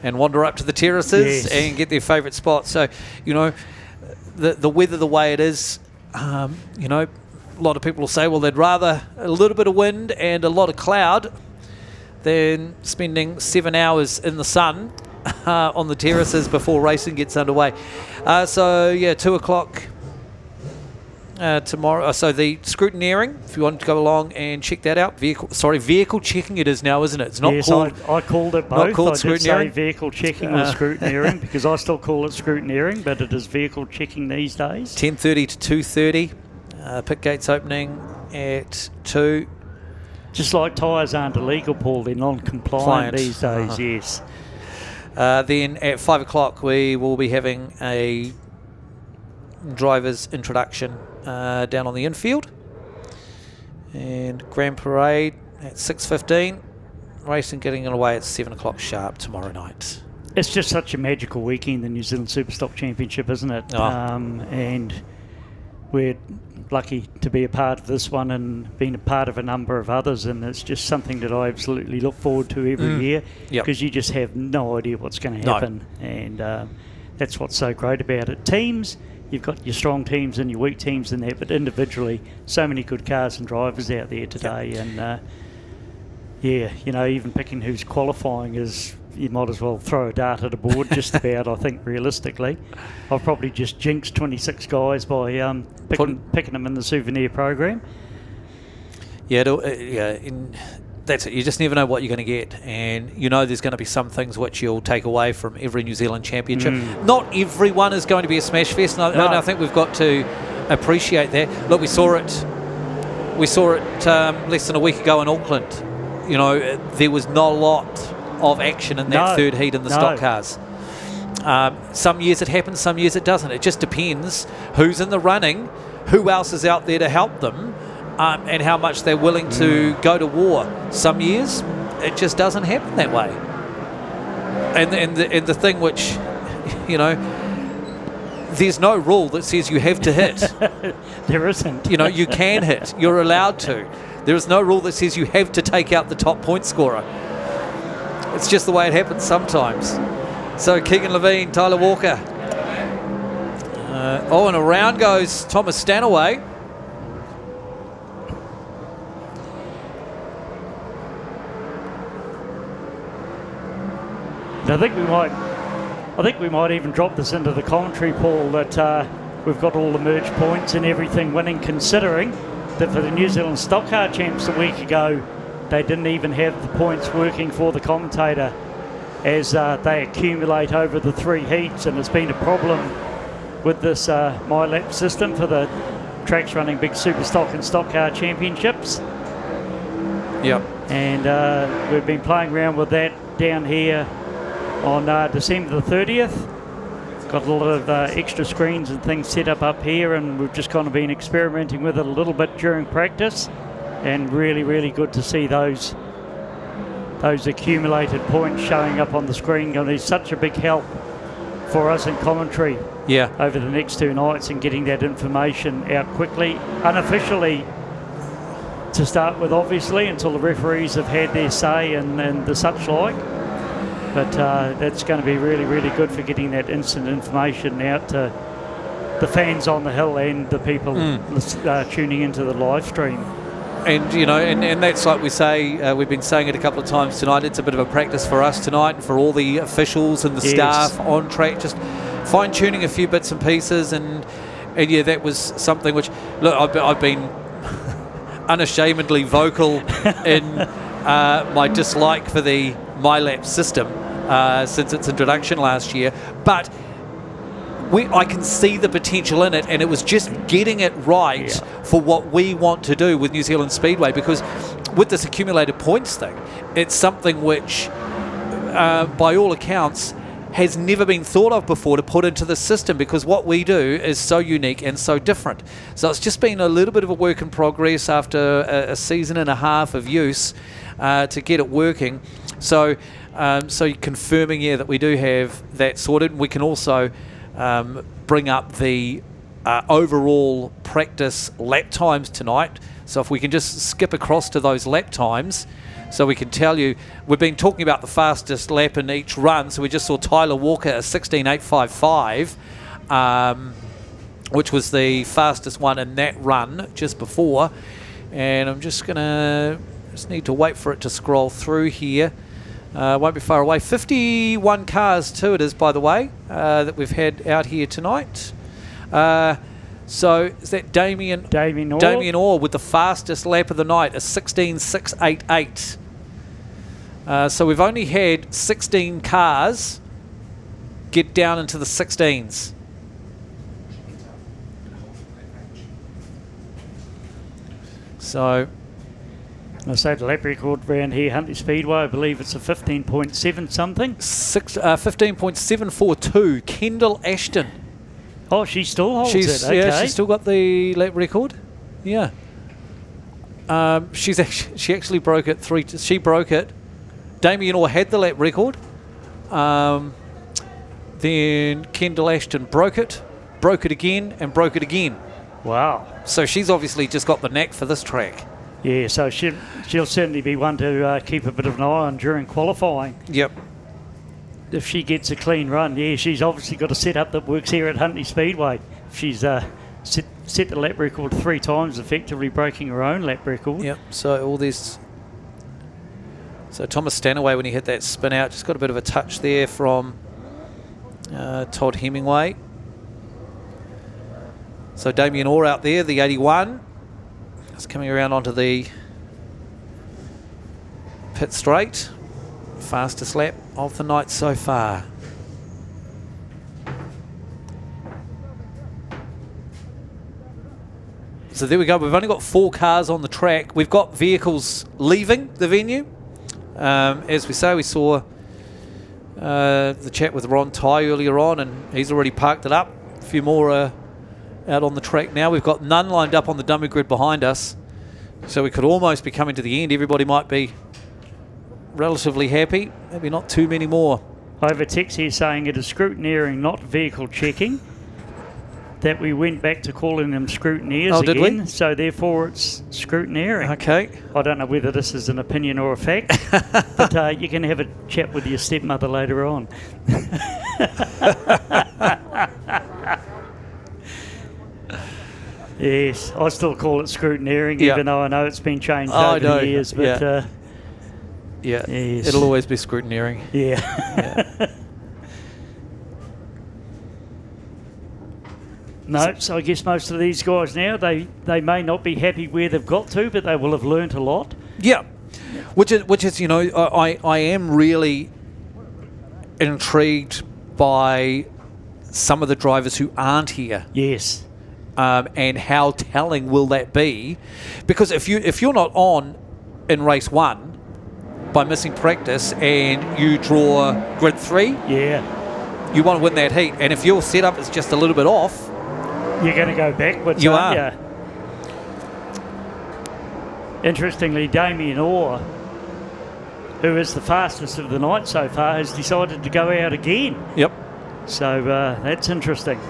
and wander up to the terraces and get their favourite spot. So, the weather the way it is, a lot of people will say, well, they'd rather a little bit of wind and a lot of cloud than spending 7 hours in the sun on the terraces before racing gets underway. 2 o'clock tomorrow. So the scrutineering, if you want to go along and check that out, vehicle checking it is now, isn't it? It's not called. I called it both. Not called I did say scrutineering. vehicle checking or scrutineering because I still call it scrutineering, but it is vehicle checking these days. 10:30 to 2:30. Pit gates opening at 2. Just like tyres aren't illegal, Paul, they're non-compliant these days. Yes. Then at 5 o'clock we will be having a driver's introduction down on the infield, and Grand Parade at 6:15. Racing getting away at 7 o'clock sharp tomorrow night. It's just such a magical weekend, the New Zealand Superstock Championship, isn't it? And we're lucky to be a part of this one and been a part of a number of others, and it's just something that I absolutely look forward to every year, because you just have no idea what's going to happen, and that's what's so great about it. Teams, you've got your strong teams and your weak teams in there, but individually, so many good cars and drivers out there today, and even picking who's qualifying is, you might as well throw a dart at a board just about, I think, realistically. I've probably just jinxed 26 guys by picking them in the souvenir program. That's it. You just never know what you're going to get, and there's going to be some things which you'll take away from every New Zealand Championship. Not everyone is going to be a smash fest, and I think we've got to appreciate that. Look, we saw it less than a week ago in Auckland. There was not a lot of action in that third heat in the stock cars. Some years it happens, some years it doesn't. It just depends who's in the running, who else is out there to help them, and how much they're willing to go to war. Some years it just doesn't happen that way. And the thing which, you know, there's no rule that says you have to hit. There isn't. You know, you can hit. You're allowed to. There is no rule that says you have to take out the top point scorer. It's just the way it happens sometimes. So Keegan Levine, Tyler Walker. And around goes Thomas Stanaway. I think we might even drop this into the commentary, Paul, that we've got all the merge points and everything winning, considering that for the New Zealand Stock Car Champs a week ago, they didn't even have the points working for the commentator as they accumulate over the 3 heats, and it's been a problem with this MyLap system for the tracks running big Superstock and Stock Car Championships. Yep. And we've been playing around with that down here on December the 30th. Got a lot of extra screens and things set up here, and we've just kind of been experimenting with it a little bit during practice, and really, really good to see those accumulated points showing up on the screen. Going to be such a big help for us in commentary over the next 2 nights, and getting that information out quickly, unofficially to start with, obviously, until the referees have had their say and the such like. But that's going to be really, really good for getting that instant information out to the fans on the hill and the people tuning into the live stream. And, you know, and that's like we say, we've been saying it a couple of times tonight, it's a bit of a practice for us tonight and for all the officials and the staff on track, just fine-tuning a few bits and pieces. And yeah, that was something which, look, I've been unashamedly vocal in my dislike for the MyLap system since its introduction last year, but I can see the potential in it, and it was just getting it right for what we want to do with New Zealand Speedway, because with this accumulated points thing, it's something which by all accounts has never been thought of before to put into the system, because what we do is so unique and so different. So it's just been a little bit of a work in progress after a season and a half of use to get it working. So confirming that we do have that sorted. We can also bring up the overall practice lap times tonight. So if we can just skip across to those lap times, so we can tell you, we've been talking about the fastest lap in each run. So we just saw Tyler Walker a 16.855, which was the fastest one in that run just before. And I'm just need to wait for it to scroll through here. Won't be far away. 51 cars too it is, by the way, that we've had out here tonight. So is that Damien Orr with the fastest lap of the night, a 16.688. So we've only had 16 cars get down into the 16s. So I say the lap record around here, Huntley Speedway, I believe it's a 15.7 something. 15.742. Kendall Ashton. Oh, she still holds it. Okay. Yeah, she's still got the lap record. Yeah. She actually broke it she broke it. Damien Orr had the lap record. Then Kendall Ashton broke it again, and broke it again. Wow. So she's obviously just got the knack for this track. Yeah, so she'll certainly be one to keep a bit of an eye on during qualifying. Yep. If she gets a clean run, she's obviously got a setup that works here at Huntley Speedway. She's set the lap record 3 times, effectively breaking her own lap record. Yep, so all this. So Thomas Stanaway, when he hit that spin out, just got a bit of a touch there from Todd Hemingway. So Damien Orr out there, the 81. It's coming around onto the pit straight. Fastest lap of the night so far. So there we go. We've only got 4 cars on the track. We've got vehicles leaving the venue. As we say, we saw the chat with Ron Ty earlier on, and he's already parked it up. A few more out on the track now. We've got none lined up on the dummy grid behind us, so we could almost be coming to the end. Everybody might be relatively happy. Maybe not too many more. I have a text here saying it is scrutineering, not vehicle checking. That we went back to calling them scrutineers did again, we? so therefore it's scrutineering. Okay. I don't know whether this is an opinion or a fact, but you can have a chat with your stepmother later on. Yes, I still call it scrutineering, even though I know it's been changed over the years. But yes. It'll always be scrutineering. Yeah. No, so I guess most of these guys now, they may not be happy where they've got to, but they will have learnt a lot. Yeah, which is I am really intrigued by some of the drivers who aren't here. Yes. And how telling will that be? Because if you're not on in race 1 by missing practice and you draw grid 3, you want to win that heat. And if your setup is just a little bit off, you're going to go backwards, aren't you? Interestingly, Damien Orr, who is the fastest of the night so far, has decided to go out again. Yep. So that's interesting.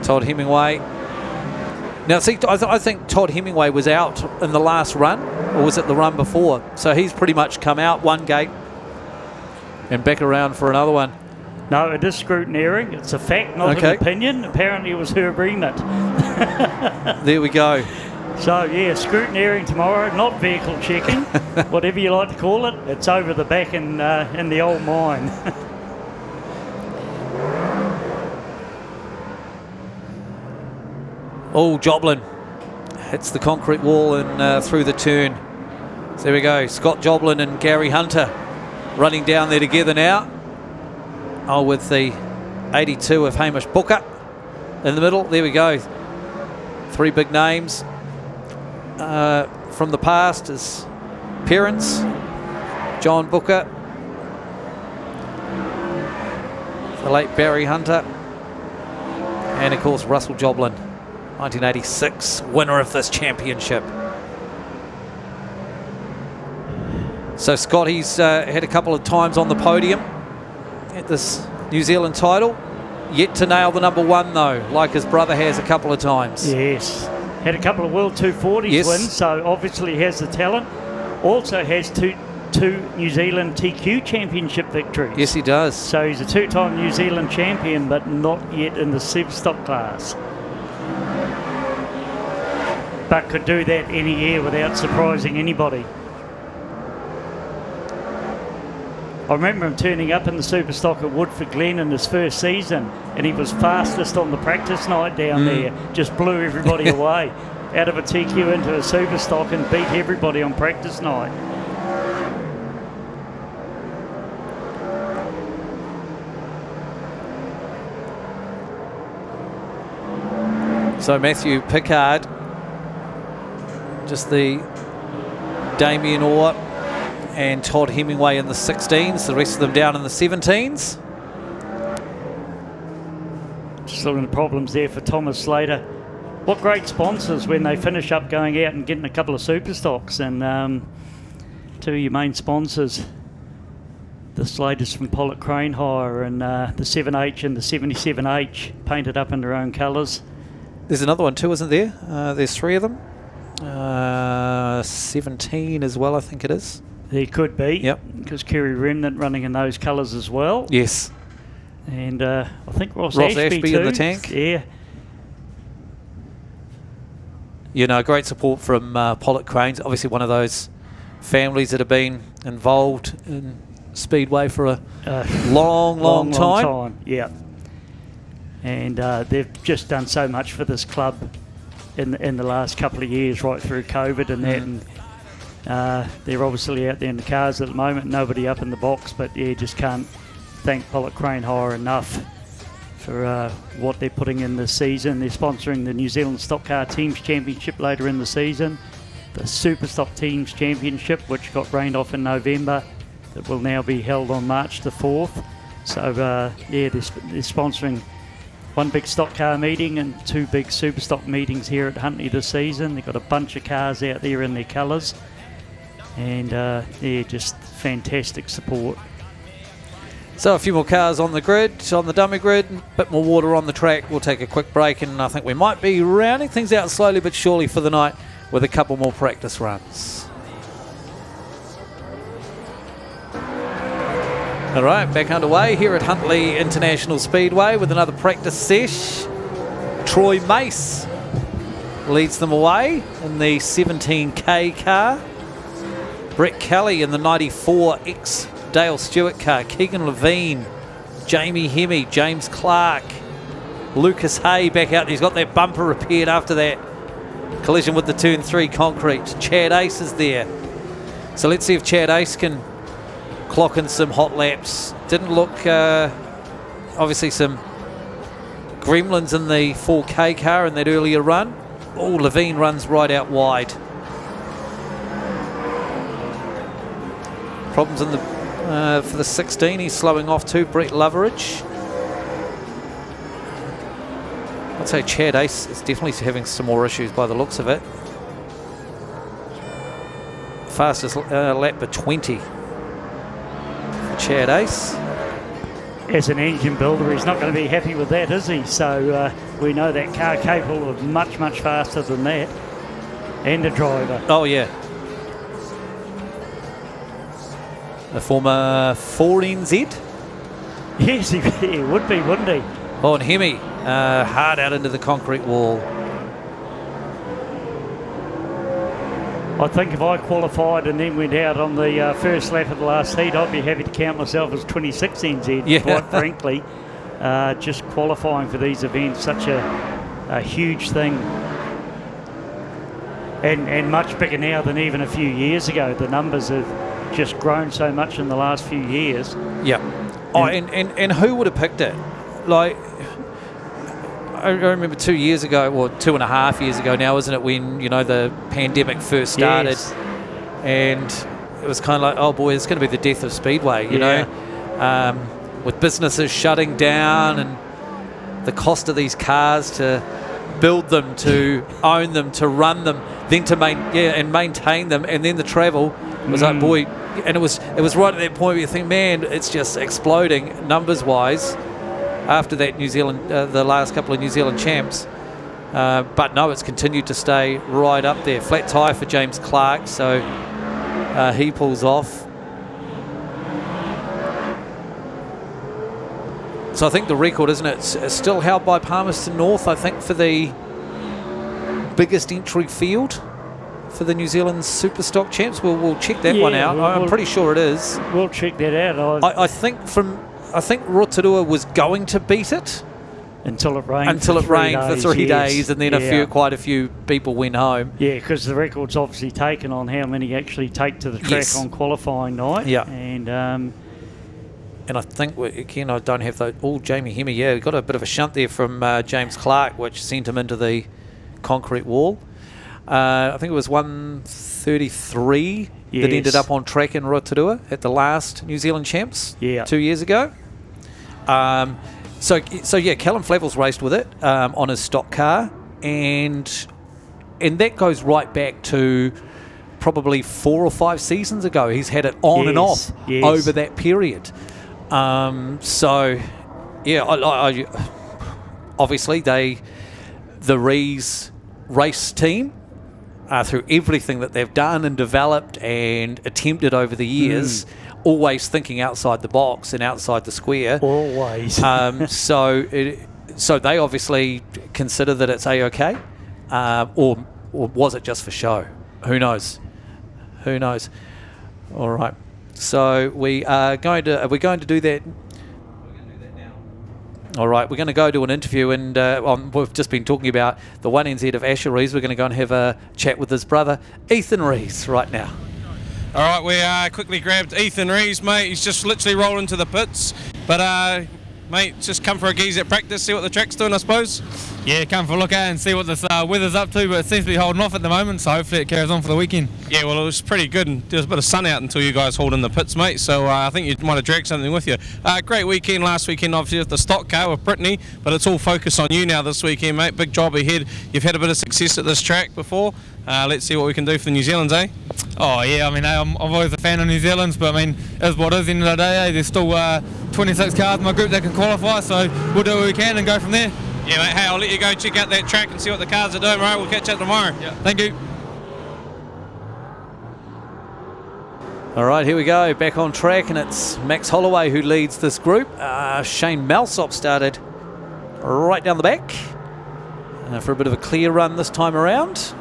Todd Hemingway. Now, see, I think Todd Hemingway was out in the last run, or was it the run before? So he's pretty much come out one gate and back around for another one. No, it is scrutineering. It's a fact, not an opinion. Apparently it was her remit. There we go. So, yeah, scrutineering tomorrow, not vehicle checking. Whatever you like to call it. It's over the back in the old mine. Oh, Joblin hits the concrete wall and through the turn. So there we go. Scott Joblin and Gary Hunter running down there together now. Oh, with the 82 of Hamish Booker in the middle. There we go. 3 big names from the past as parents. John Booker, the late Barry Hunter, and of course Russell Joblin, 1986 winner of this championship. So Scotty's had a couple of times on the podium at this New Zealand title. Yet to nail the number 1 though, like his brother has a couple of times. Yes. Had a couple of World 240s wins, so obviously has the talent. Also has two New Zealand TQ Championship victories. Yes, he does. So he's a 2-time New Zealand champion, but not yet in the Superstock class. But could do that any year without surprising anybody. I remember him turning up in the Superstock at Woodford Glen in his first season, and he was fastest on the practice night down there. Just blew everybody away. Out of a TQ into a Superstock and beat everybody on practice night. So Matthew Pickard, just the Damien Orr and Todd Hemingway in the 16s, the rest of them down in the 17s. Just looking at problems there for Thomas Slater. What great sponsors when they finish up going out and getting a couple of Superstocks. And 2 of your main sponsors, the Slaters from Pollock Crane Hire and the 7H and the 77H, painted up in their own colours. There's another one too, isn't there? There's 3 of them. 17 as well, I think it is. There could be. Yep. Because Kerry Remnant running in those colours as well. Yes. And I think Ross Ashby too. in the tank. Yeah. You know, great support from Pollock Cranes. Obviously one of those families that have been involved in Speedway for a long time. Yeah. And they've just done so much for this club in the last couple of years, right through COVID and that. And they're obviously out there in the cars at the moment, nobody up in the box, but yeah, just can't thank Pollock Crane Hire enough for what they're putting in this season. They're sponsoring the New Zealand Stock Car Teams Championship later in the season. the Superstock Teams Championship, which got rained off in November, that will now be held on March the 4th. So they're sponsoring one big stock car meeting and 2 big Superstock meetings here at Huntly this season. They've got a bunch of cars out there in their colours, and they're just fantastic support. So a few more cars on the grid, on the dummy grid, a bit more water on the track. We'll take a quick break, and I think we might be rounding things out slowly but surely for the night with a couple more practice runs. All right, back underway here at Huntly International Speedway with another practice sesh. Troy Mace leads them away in the 17K car. Brett Kelly in the 94X Dale Stewart car. Keegan Levine, Jamie Hemme, James Clark, Lucas Hay back out. He's got that bumper repaired after that collision with the turn 3 concrete. Chad Ace is there. So let's see if Chad Ace can clock in some hot laps. Didn't look, obviously some gremlins in the 4K car in that earlier run. Oh, Levine runs right out wide. Problems in the for the 16. He's slowing off too. Brett Loveridge. I'd say Chad Ace is definitely having some more issues by the looks of it. Fastest lap for 20 for Chad Ace. As an engine builder, he's not going to be happy with that, is he? So we know that car capable of much, much faster than that. And the driver. Oh, yeah. The former 4NZ. Yes, he would be, wouldn't he? Oh, and Hemme hard out into the concrete wall. I think if I qualified and then went out on the first lap of the last heat, I'd be happy to count myself as 26 NZ, quite frankly. Just qualifying for these events, such a huge thing. And much bigger now than even a few years ago. The numbers have just grown so much in the last few years. Yeah. Oh, and who would have picked it? Like, I remember 2 years ago, or 2.5 years ago now, isn't it, when, you know, the pandemic first started, yes. And it was kind of like, oh boy, it's going to be the death of Speedway, you know, with businesses shutting down and the cost of these cars to build them, to own them, to run them, then to maintain them, and then the travel was like, boy, and it was right at that point where you think, man, it's just exploding numbers wise. After that New Zealand, the last couple of New Zealand champs. But no, it's continued to stay right up there. Flat tyre for James Clark, so he pulls off. So I think the record, isn't it, it's still held by Palmerston North, I think, for the biggest entry field for the New Zealand Superstock champs. We'll check that one out. I'm pretty sure it is. We'll check that out. I think Rotorua was going to beat it until it rained. For 3 days, and then quite a few people went home. Yeah, because the record's obviously taken on how many actually take to the track on qualifying night. Yeah, and I think again, I don't have those. Oh, Jamie Hemme, we got a bit of a shunt there from James Clark, which sent him into the concrete wall. I think it was 133 that ended up on track in Rotorua at the last New Zealand champs 2 years ago. So Callum Flavel's raced with it on his stock car, and that goes right back to probably 4 or 5 seasons ago. He's had it on and off over that period. Obviously the Rees race team, through everything that they've done and developed and attempted over the years, always thinking outside the box and outside the square. Always. So they obviously consider that it's A-OK, or was it just for show? Who knows? All right. So are we going to do that? All right, we're going to go to an interview, and we've just been talking about the 1NZ of Asher Reeves. We're going to go and have a chat with his brother, Ethan Reeves, right now. All right, we quickly grabbed Ethan Reeves, mate. He's just literally rolling to the pits. But Mate, just come for a geeze at practice, see what the track's doing, I suppose. Yeah, come for a look at and see what this weather's up to, but it seems to be holding off at the moment, so hopefully it carries on for the weekend. Yeah, well, it was pretty good, and there was a bit of sun out until you guys hauled in the pits, mate, so I think you might have dragged something with you. Great weekend last weekend, obviously, with the stock car with Brittany, but it's all focused on you now this weekend, mate. Big job ahead. You've had a bit of success at this track before. Let's see what we can do for the New Zealands, eh? Oh, yeah, I mean, I'm always a fan of New Zealand's, but I mean, it's what it is, end of the day, eh? There's still 26 cars in my group that can qualify, so we'll do what we can and go from there. Yeah, mate, hey, I'll let you go check out that track and see what the cars are doing, right? We'll catch up tomorrow. Yeah, thank you. All right, here we go, back on track, and it's Max Holloway who leads this group. Shane Malsop started right down the back for a bit of a clear run this time around.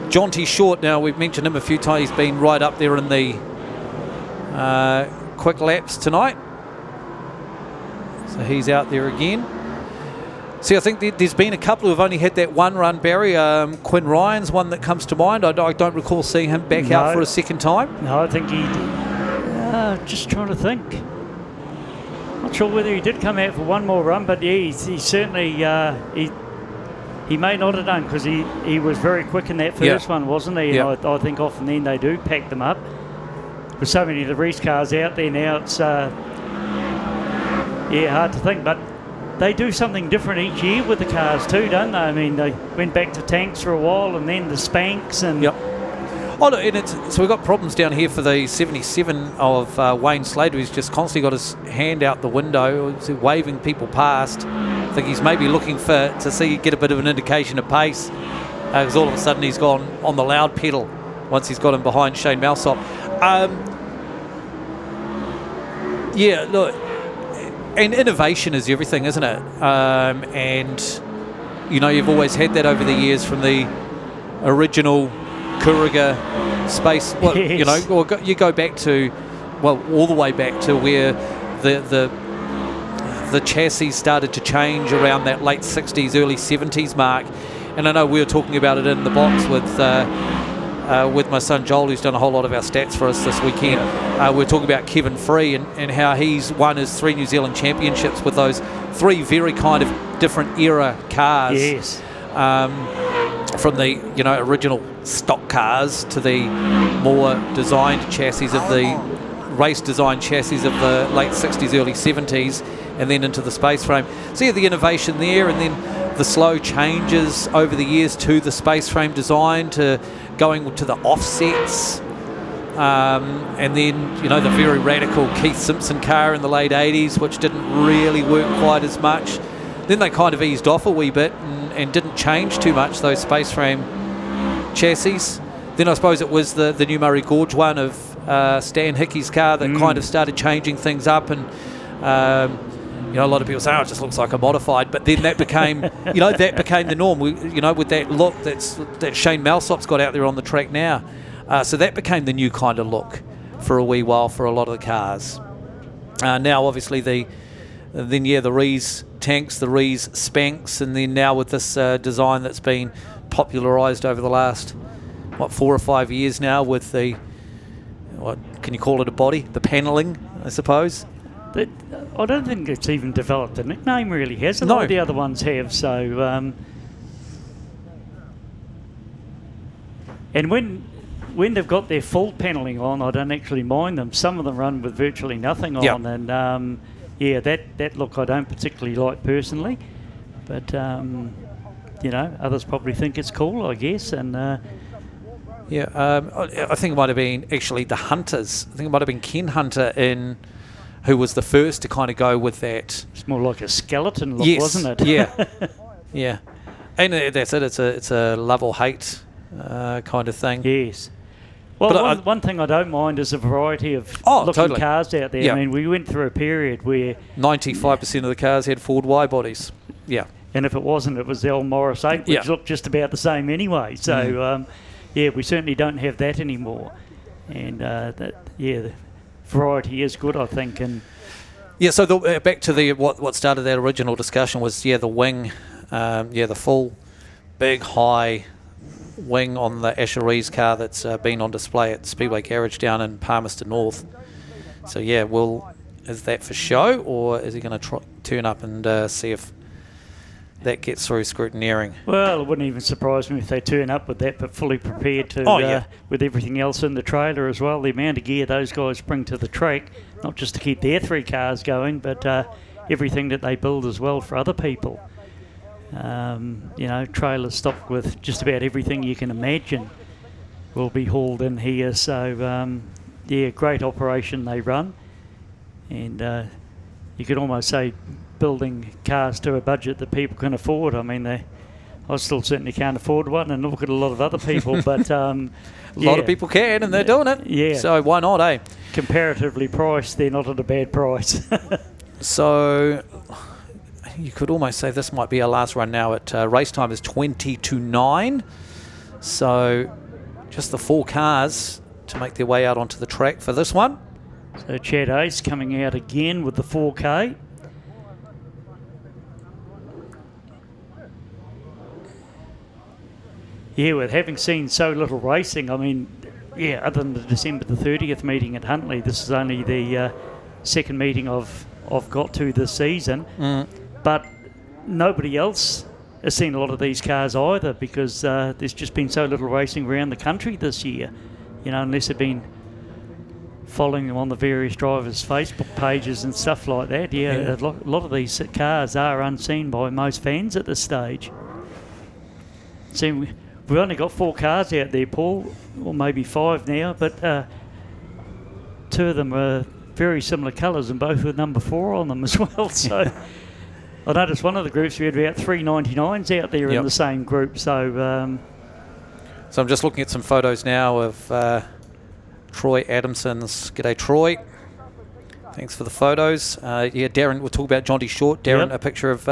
Jonty Short, now we've mentioned him a few times, he's been right up there in the quick laps tonight. So he's out there again. See, I think there's been a couple who've only had that one run, Barry. Quinn Ryan's one that comes to mind. I don't recall seeing him back out for a second time. No, I think he did. Just trying to think. Not sure whether he did come out for one more run, but yeah, he certainly he may not have done, because he was very quick in that first one, wasn't he? Yeah. I think often then they do pack them up. With so many of the race cars out there now, it's hard to think, but they do something different each year with the cars too, don't they? I mean, they went back to tanks for a while, and then the Spanks, and Oh, look, and so we've got problems down here for the 77 of Wayne Slater, who's just constantly got his hand out the window, waving people past. I think he's maybe looking to get a bit of an indication of pace, because all of a sudden he's gone on the loud pedal once he's got him behind Shane Malsop. Yeah, look, and innovation is everything, isn't it? And, you know, you've always had that over the years from the original Kuriga space. Well, yes. You know, or you go back to, well, all the way back to where the chassis started to change around that late 60s, early 70s mark. And I know we were talking about it in the box with my son Joel, who's done a whole lot of our stats for us this weekend. We're talking about Kevin Free and how he's won his 3 New Zealand championships with those 3 very kind of different era cars. yes. From the original stock cars to the more designed chassis of the race design chassis of the late 60s, early 70s, and then into the space frame. So yeah, the innovation there, and then the slow changes over the years to the space frame design, to going to the offsets, and then the very radical Keith Simpson car in the late 80s, which didn't really work quite as much. Then they kind of eased off a wee bit and didn't change too much, those space frame chassis. Then I suppose it was the new Murray Gorge one of Stan Hickey's car that kind of started changing things up, and a lot of people say, it just looks like a modified, but then that became that became the norm. With that look that Shane Malsop's got out there on the track now, so that became the new kind of look for a wee while for a lot of the cars. Now obviously the Rees tanks, the Rees Spanks, and then now with this design that's been popularised over the last 4 or 5 years now with the, what can you call it, a body, the panelling, I suppose. I don't think it's even developed a nickname, really, has it? No. All the other ones have, so and when they've got their full panelling on, I don't actually mind them. Some of them run with virtually nothing on, and that look I don't particularly like personally, but others probably think it's cool, I guess. And I think it might have been actually the Hunters. I think it might have been Ken Hunter who was the first to kind of go with that. It's more like a skeleton look, yes, wasn't it? yeah, and that's it. It's a love or hate kind of thing. Yes. Well, one thing I don't mind is a variety of looking cars out there. Yeah. I mean, we went through a period where 95% of the cars had Ford Y bodies. Yeah. And if it wasn't, it was the old Morris 8, which looked just about the same anyway. So, we certainly don't have that anymore. And, the variety is good, I think. And so back to what started that original discussion was, the wing, the full, big, high wing on the Asher Rees car that's been on display at Speedway Garage down in Palmerston North. So, we'll is that for show, or is he going to turn up and see if that gets through scrutineering? Well, it wouldn't even surprise me if they turn up with that, but fully prepared to, with everything else in the trailer as well. The amount of gear those guys bring to the track, not just to keep their 3 cars going, but everything that they build as well for other people. Trailers stocked with just about everything you can imagine will be hauled in here. So, great operation they run. And you could almost say building cars to a budget that people can afford. I mean, I still certainly can't afford one, and look at a lot of other people, but a lot of people can, and they're doing it. Yeah. So why not, eh? Comparatively priced, they're not at a bad price. So you could almost say this might be our last run now. At race time is 20 to 9. So just the 4 cars to make their way out onto the track for this one. So Chad Ace coming out again with the 4K. Yeah, with having seen so little racing, I mean, other than the December the 30th meeting at Huntly, this is only the second meeting I've got to this season. But nobody else has seen a lot of these cars either, because there's just been so little racing around the country this year, unless they've been following them on the various drivers' Facebook pages and stuff like that. A lot of these cars are unseen by most fans at this stage. See, we've only got 4 cars out there, Paul, or maybe 5 now, but 2 of them are very similar colours and both with number 4 on them as well. So I noticed one of the groups, we had about 399s out there in the same group. So I'm just looking at some photos now of Troy Adamson's. G'day, Troy. Thanks for the photos. Darren, we'll talk about Jonty Short. Darren, a picture of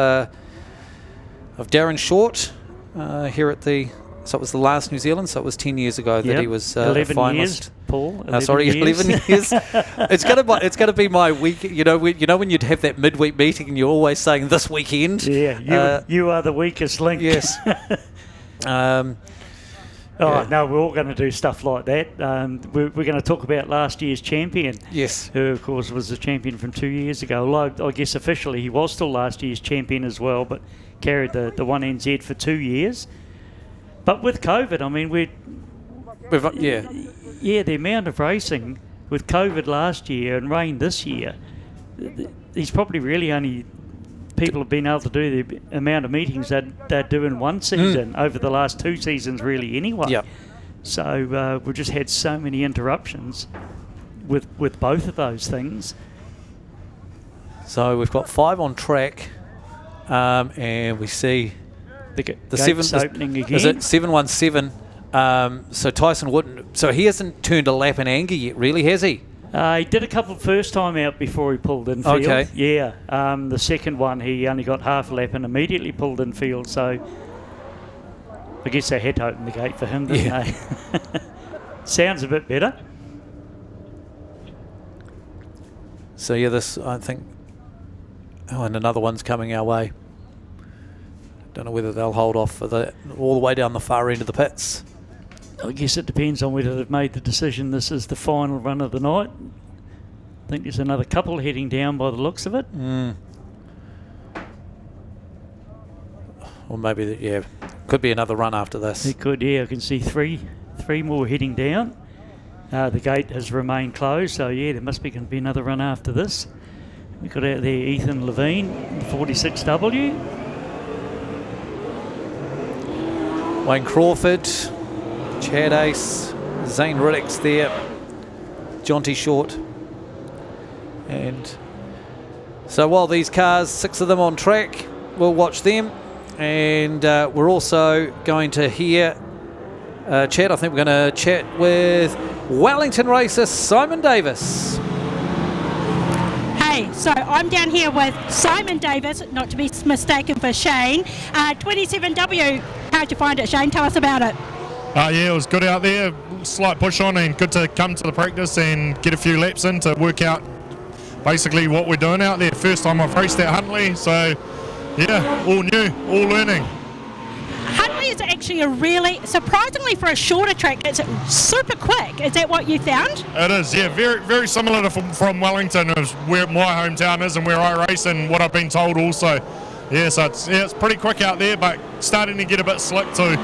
Darren Short here at the... So it was the last New Zealand, so it was 10 years ago that he was 11 a finalist. Years, Paul. 11 years. It's going to be my week. When you'd have that midweek meeting and you're always saying this weekend. Yeah, you are the weakest link. Yes. No, we're all going to do stuff like that. We're going to talk about last year's champion. Yes. Who, of course, was the champion from 2 years ago. Although I guess officially he was still last year's champion as well, but carried the one NZ for 2 years. But with COVID, I mean, the amount of racing with COVID last year and rain this year, he's probably really only people have been able to do the amount of meetings that they're doing one season over the last 2 seasons, really, anyway. Yep. So we've just had so many interruptions with both of those things. So we've got 5 on track, and we see the 7 opening again. Is it 717? So Tyson Wootton. So he hasn't turned a lap in anger yet, really, has he? He did a couple first time out before he pulled in field. Okay. Yeah. The second one, he only got half a lap and immediately pulled in field. So I guess they had to open the gate for him, didn't they? Sounds a bit better. So this, I think. Oh, and another one's coming our way. Don't know whether they'll hold off for all the way down the far end of the pits. I guess it depends on whether they've made the decision this is the final run of the night. I think there's another couple heading down by the looks of it. Or maybe, could be another run after this. It could, I can see three more heading down. The gate has remained closed, so there must be going to be another run after this. We've got out there Ethan Levine, 46W. Wayne Crawford, Chad Ace, Zane Riddick's there, Jonty Short. And so while these cars, 6 of them on track, we'll watch them. And we're also going to hear chat. I think we're going to chat with Wellington racer Simon Davis. Hey, so I'm down here with Simon Davis, not to be mistaken for Shane. 27W, how'd you find it, Shane? Tell us about it. It was good out there, slight push on, and good to come to the practice and get a few laps in to work out basically what we're doing out there. First time I've raced at Huntly, so all new, all learning. Huntly is actually a really, surprisingly for a shorter track, it's super quick. Is that what you found? It is, yeah, very very similar to from Wellington, is where my hometown is and where I race, and what I've been told also. Yeah, so it's pretty quick out there, but starting to get a bit slick too.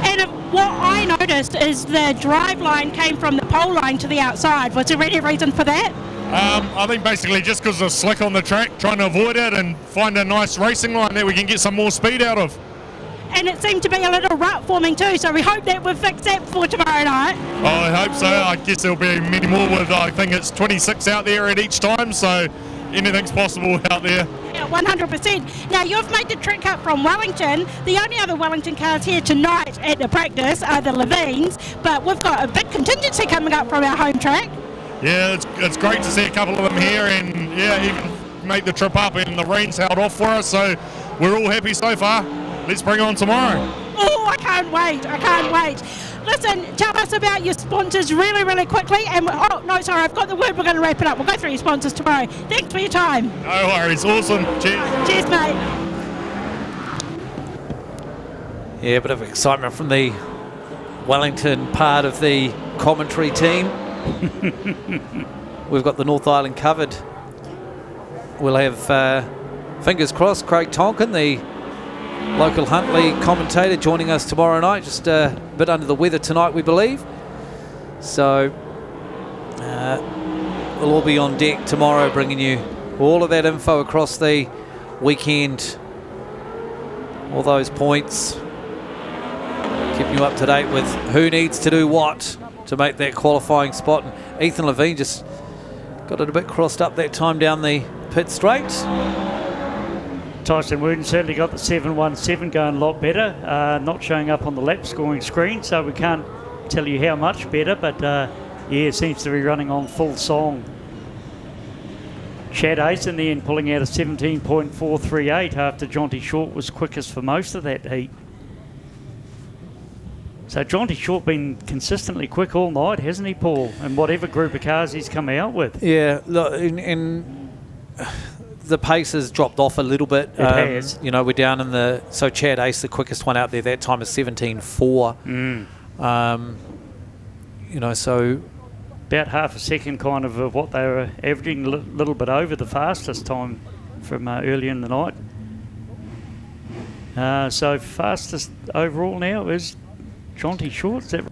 And what I noticed is the drive line came from the pole line to the outside. Was there any reason for that? I think basically just because it's slick on the track, trying to avoid it and find a nice racing line that we can get some more speed out of. And it seemed to be a little rut forming too, so we hope that we'll fix that for tomorrow night. Oh, I hope so. I guess there'll be many more with, I think it's 26 out there at each time, so anything's possible out there. Yeah, 100%. Now, you've made the trek up from Wellington. The only other Wellington cars here tonight at the practice are the Levines, but we've got a big contingency coming up from our home track. Yeah, it's great to see a couple of them here, and yeah, even make the trip up, and the rain's held off for us, so we're all happy so far. Let's bring on tomorrow. Oh, I can't wait. Listen, tell us about your sponsors really, really quickly. And oh, no, sorry, I've got the word. We're going to wrap it up. We'll go through your sponsors tomorrow. Thanks for your time. No worries. Awesome. Cheers. Cheers, mate. Yeah, a bit of excitement from the Wellington part of the commentary team. We've got the North Island covered. We'll have, fingers crossed, Craig Tonkin, the local Huntly commentator, joining us tomorrow night. Just a bit under the weather tonight, we believe. So we'll all be on deck tomorrow, bringing you all of that info across the weekend, all those points, keeping you up to date with who needs to do what to make that qualifying spot. And Ethan Levine just got it a bit crossed up that time down the pit straight. Tyson Wooten certainly got the 717 going a lot better, not showing up on the lap scoring screen, so we can't tell you how much better, but yeah, it seems to be running on full song. Chad Ace in the end pulling out a 17.438 after Jonty Short was quickest for most of that heat. So Jonty Short been consistently quick all night, hasn't he, Paul? And whatever group of cars he's come out with. Yeah, look, in the pace has dropped off a little bit. It has. You know, we're down in the... So Chad Ace, the quickest one out there, that time is 17.4. You know, so... About half a second kind of what they were averaging, a little bit over the fastest time from earlier in the night. So fastest overall now is Jonty Short. Is that right?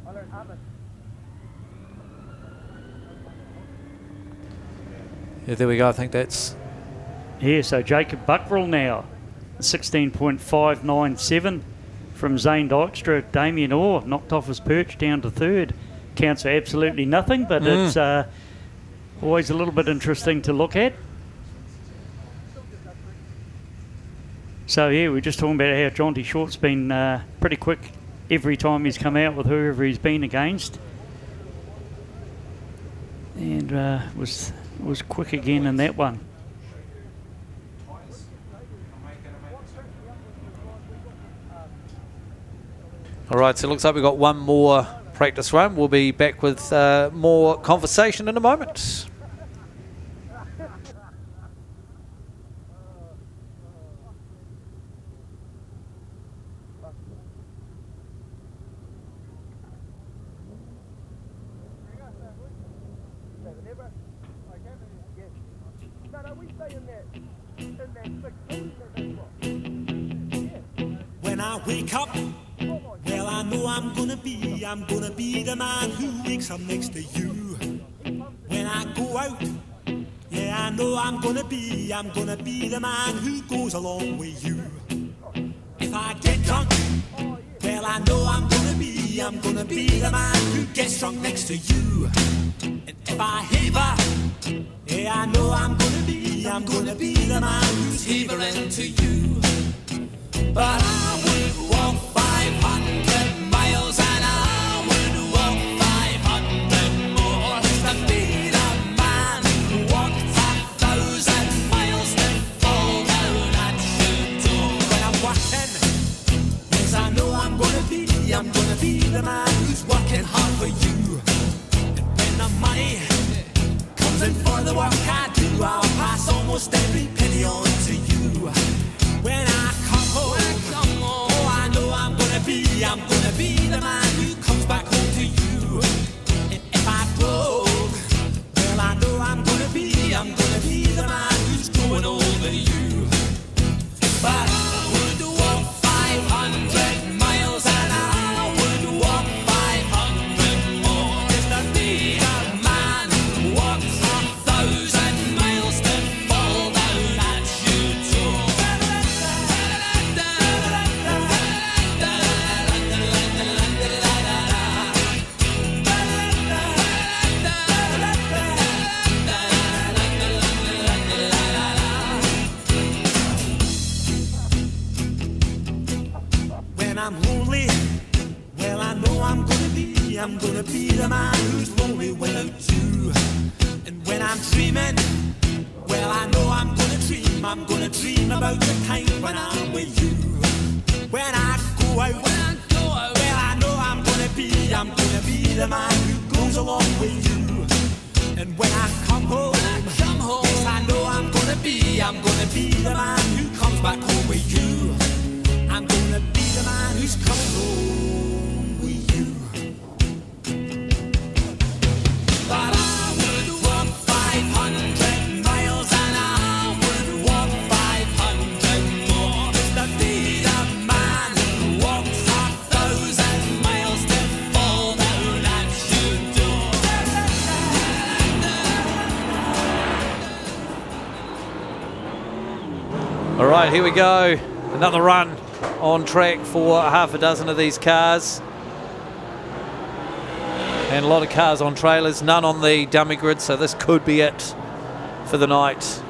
Yeah, there we go. I think that's... Yeah, so Jacob Buckrill now, 16.597 from Zane Dykstra. Damien Orr knocked off his perch down to third. Counts for absolutely nothing, but it's always a little bit interesting to look at. So yeah, we're just talking about how Jonty Short's been pretty quick every time he's come out with whoever he's been against, and was quick again in that one. All right, so it looks like we've got one more practice run. We'll be back with more conversation in a moment. When I wake up, well, I know I'm gonna be the man who wakes up next to you. When I go out, yeah, I know I'm gonna be the man who goes along with you. If I get drunk, well, I know I'm gonna be the man who gets drunk next to you. And if I haver, yeah, I know I'm gonna be the man who's havering to you. But I would walk 500 miles and I would walk 500 more to be the man who walked 1,000 miles to fall down at your door. When I'm working, yes, I know I'm gonna be the man who's working hard for you. And when the money comes in for the work I do, I'll pass almost every penny on to you. When I come home, oh, I know be the man who comes back home to you. And if I broke, well, I know I'm gonna be the man who's growing older you. But I would walk 500 miles and I would walk 500 more just to be the man who walks 1,000 miles to fall down at your door. When I'm lonely, well, I know I'm gonna be the man who's lonely without you. And when I'm dreaming, well, I know I'm gonna dream about the time when I'm with you. When I go out, well, I know I'm gonna be the man who goes along with you. And when I come home, yes, I know I'm gonna be the man who comes back home with you. I'm gonna be the man who's coming home with you. But I would walk 500 miles and I would walk 500 more just to be the man who walks 1,000 miles to fall down at your door. All right, here we go. Another run on track for half a dozen of these cars. And a lot of cars on trailers, none on the dummy grid, so this could be it for the night.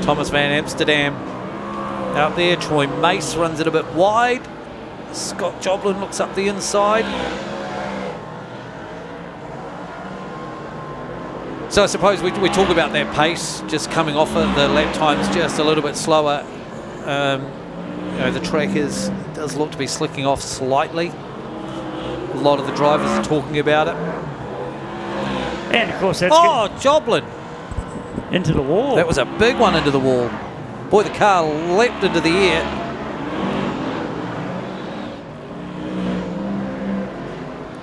Thomas Van Amsterdam out there. Troy Mace runs it a bit wide. Scott Joblin looks up the inside. So I suppose we talk about that pace, just coming off it, the lap time's just a little bit slower. You know, the track does look to be slicking off slightly. A lot of the drivers are talking about it. And of course that's Joblin into the wall. That was a big one into the wall. Boy, the car leapt into the air.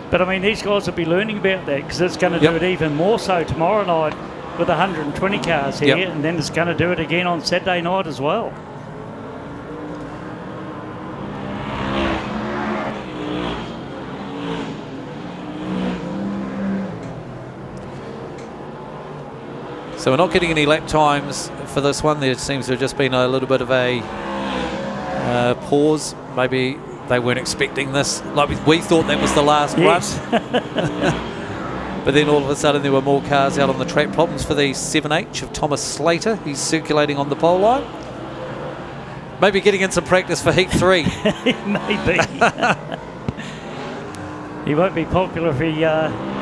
But I mean, these guys will be learning about that because it's going to do it even more so tomorrow night with 120 cars here, and then it's going to do it again on Saturday night as well. So we're not getting any lap times for this one. There seems to have just been a little bit of a pause. Maybe they weren't expecting this. Like we thought that was the last run. But then all of a sudden there were more cars out on the track. Problems for the 7H of Thomas Slater. He's circulating on the pole line. Maybe getting in some practice for Heat 3. Maybe. He won't be popular if he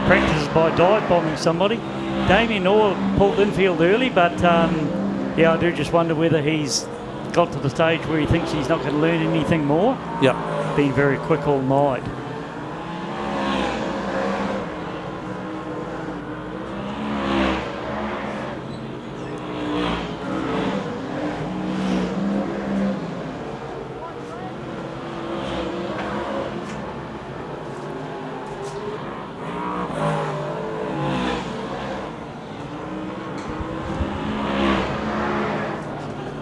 practices by dive bombing somebody. Damien Orr pulled infield early, but I do just wonder whether he's got to the stage where he thinks he's not going to learn anything more. Been very quick all night.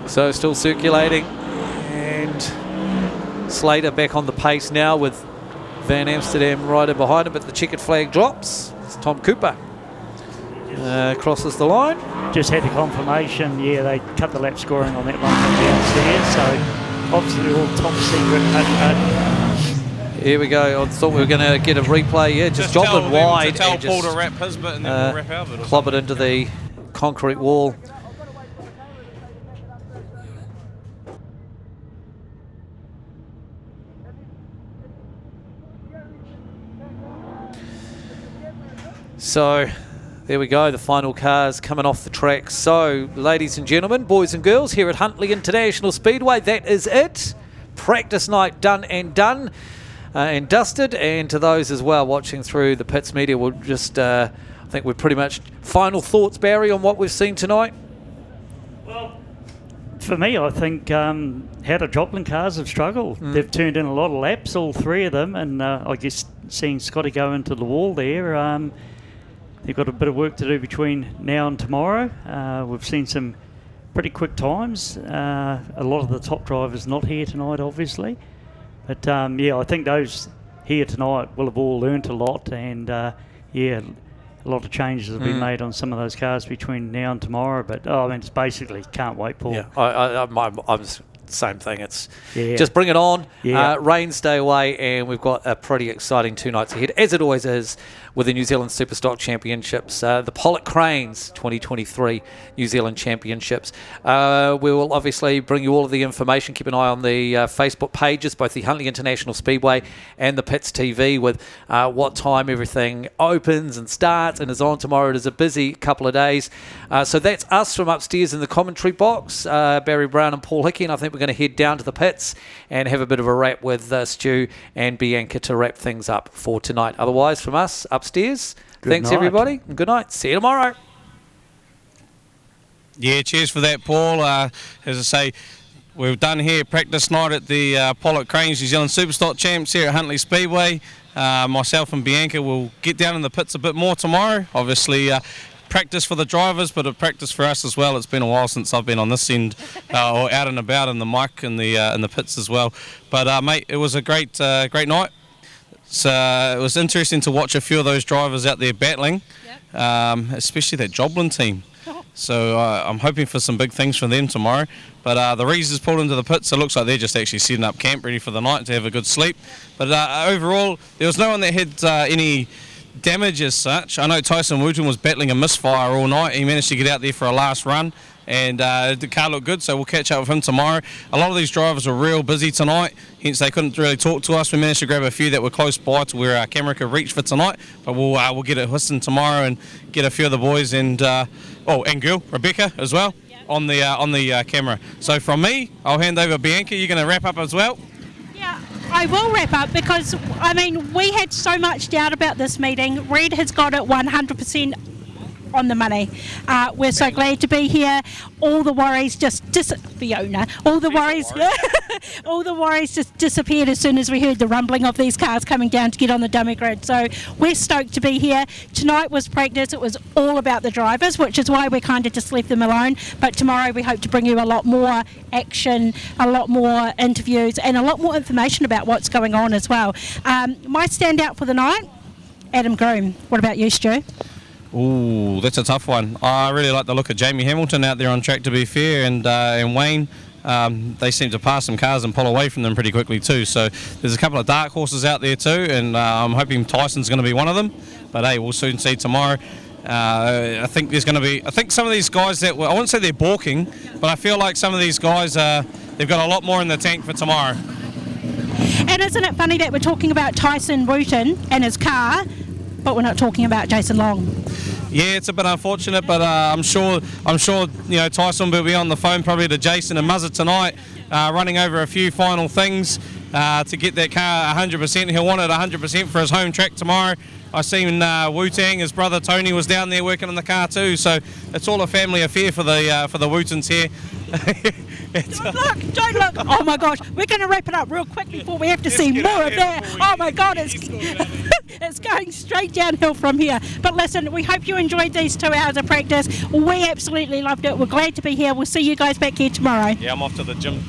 So still circulating, and Slater back on the pace now with Van Amsterdam right in behind him, but the checkered flag drops. It's Tom Cooper crosses the line. Just had the confirmation, they cut the lap scoring on that one from downstairs, so obviously all top secret. Here we go. I thought we were going to get a replay. Just Joblin wide. Tell and Paul just to wrap his bit and then we'll wrap our bit. Club it into the concrete wall. So there we go, the final cars coming off the track. So, ladies and gentlemen, boys and girls, here at Huntly International Speedway, that is it. Practice night done and dusted. And to those as well watching through the Pits Media, we'll just, I think we're pretty much final thoughts, Barry, on what we've seen tonight. Well, For me, I think how the Joplin cars have struggled. They've turned in a lot of laps, all three of them, and I guess seeing Scotty go into the wall there, they've got a bit of work to do between now and tomorrow. We've seen some pretty quick times. A lot of the top drivers not here tonight, obviously. But, I think those here tonight will have all learnt a lot, and, a lot of changes have been made on some of those cars between now and tomorrow. But, it's basically can't wait, Paul. Yeah, I'm same thing. It's just bring it on. Yeah. Rain, stay away, and we've got a pretty exciting 2 nights ahead, as it always is with the New Zealand Superstock Championships, the Pollock Cranes 2023 New Zealand Championships. We will obviously bring you all of the information. Keep an eye on the Facebook pages, both the Huntly International Speedway and the Pits TV, with what time everything opens and starts and is on tomorrow. It is a busy couple of days. So that's us from upstairs in the commentary box, Barry Brown and Paul Hickey, and I think we're going to head down to the pits and have a bit of a wrap with Stu and Bianca to wrap things up for tonight. Otherwise, from us upstairs, thanks everybody, and good night. See you tomorrow. Yeah, cheers for that, Paul. As I say, we've done here practice night at the Pollock Cranes New Zealand Superstock Champs here at Huntly Speedway. Myself and Bianca will get down in the pits a bit more tomorrow. Obviously, practice for the drivers, but a practice for us as well. It's been a while since I've been on this end, or out and about in the mic and in the pits as well. But mate, it was a great night. It was interesting to watch a few of those drivers out there battling, especially that Joplin team. So I'm hoping for some big things from them tomorrow. But the Reeves pulled into the pits. It looks like they're just actually setting up camp ready for the night to have a good sleep. But overall, there was no one that had any damage as such. I know Tyson Wooten was battling a misfire all night. He managed to get out there for a last run, and the car looked good, so we'll catch up with him tomorrow. A lot of these drivers were real busy tonight, hence they couldn't really talk to us. We managed to grab a few that were close by to where our camera could reach for tonight, but we'll get it hissing tomorrow and get a few of the boys and girl Rebecca as well on the camera. So from me, I'll hand over Bianca. You're going to wrap up as well? Yeah, I will wrap up because, we had so much doubt about this meeting. Red has got it 100% on the money. We're so glad to be here. All the worries Fiona, all the worries just disappeared as soon as we heard the rumbling of these cars coming down to get on the dummy grid. So we're stoked to be here. Tonight was practice. It was all about the drivers, which is why we kind of just left them alone. But tomorrow we hope to bring you a lot more action, a lot more interviews, and a lot more information about what's going on as well. My standout for the night, Adam Groom. What about you, Stu? Ooh, that's a tough one. I really like the look of Jamie Hamilton out there on track, to be fair, and Wayne. They seem to pass some cars and pull away from them pretty quickly too. So there's a couple of dark horses out there too, and I'm hoping Tyson's going to be one of them. But hey, we'll soon see tomorrow. I think there's going to be. I think some of these guys I wouldn't say they're balking, but I feel like some of these guys they've got a lot more in the tank for tomorrow. And isn't it funny that we're talking about Tyson Wooten and his car, but we're not talking about Jason Long? Yeah, it's a bit unfortunate, but I'm sure Tyson will be on the phone probably to Jason and Muzzer tonight, running over a few final things to get that car 100%. He'll want it 100% for his home track tomorrow. I seen Wu-Tang, his brother Tony, was down there working on the car too, so it's all a family affair for the Wootens here. Don't look! Oh my gosh, we're going to wrap it up real quick before we have to see more of that. Oh my God, it's going straight downhill from here. But listen, we hope you enjoyed these 2 hours of practice. We absolutely loved it. We're glad to be here. We'll see you guys back here tomorrow. Yeah, I'm off to the gym.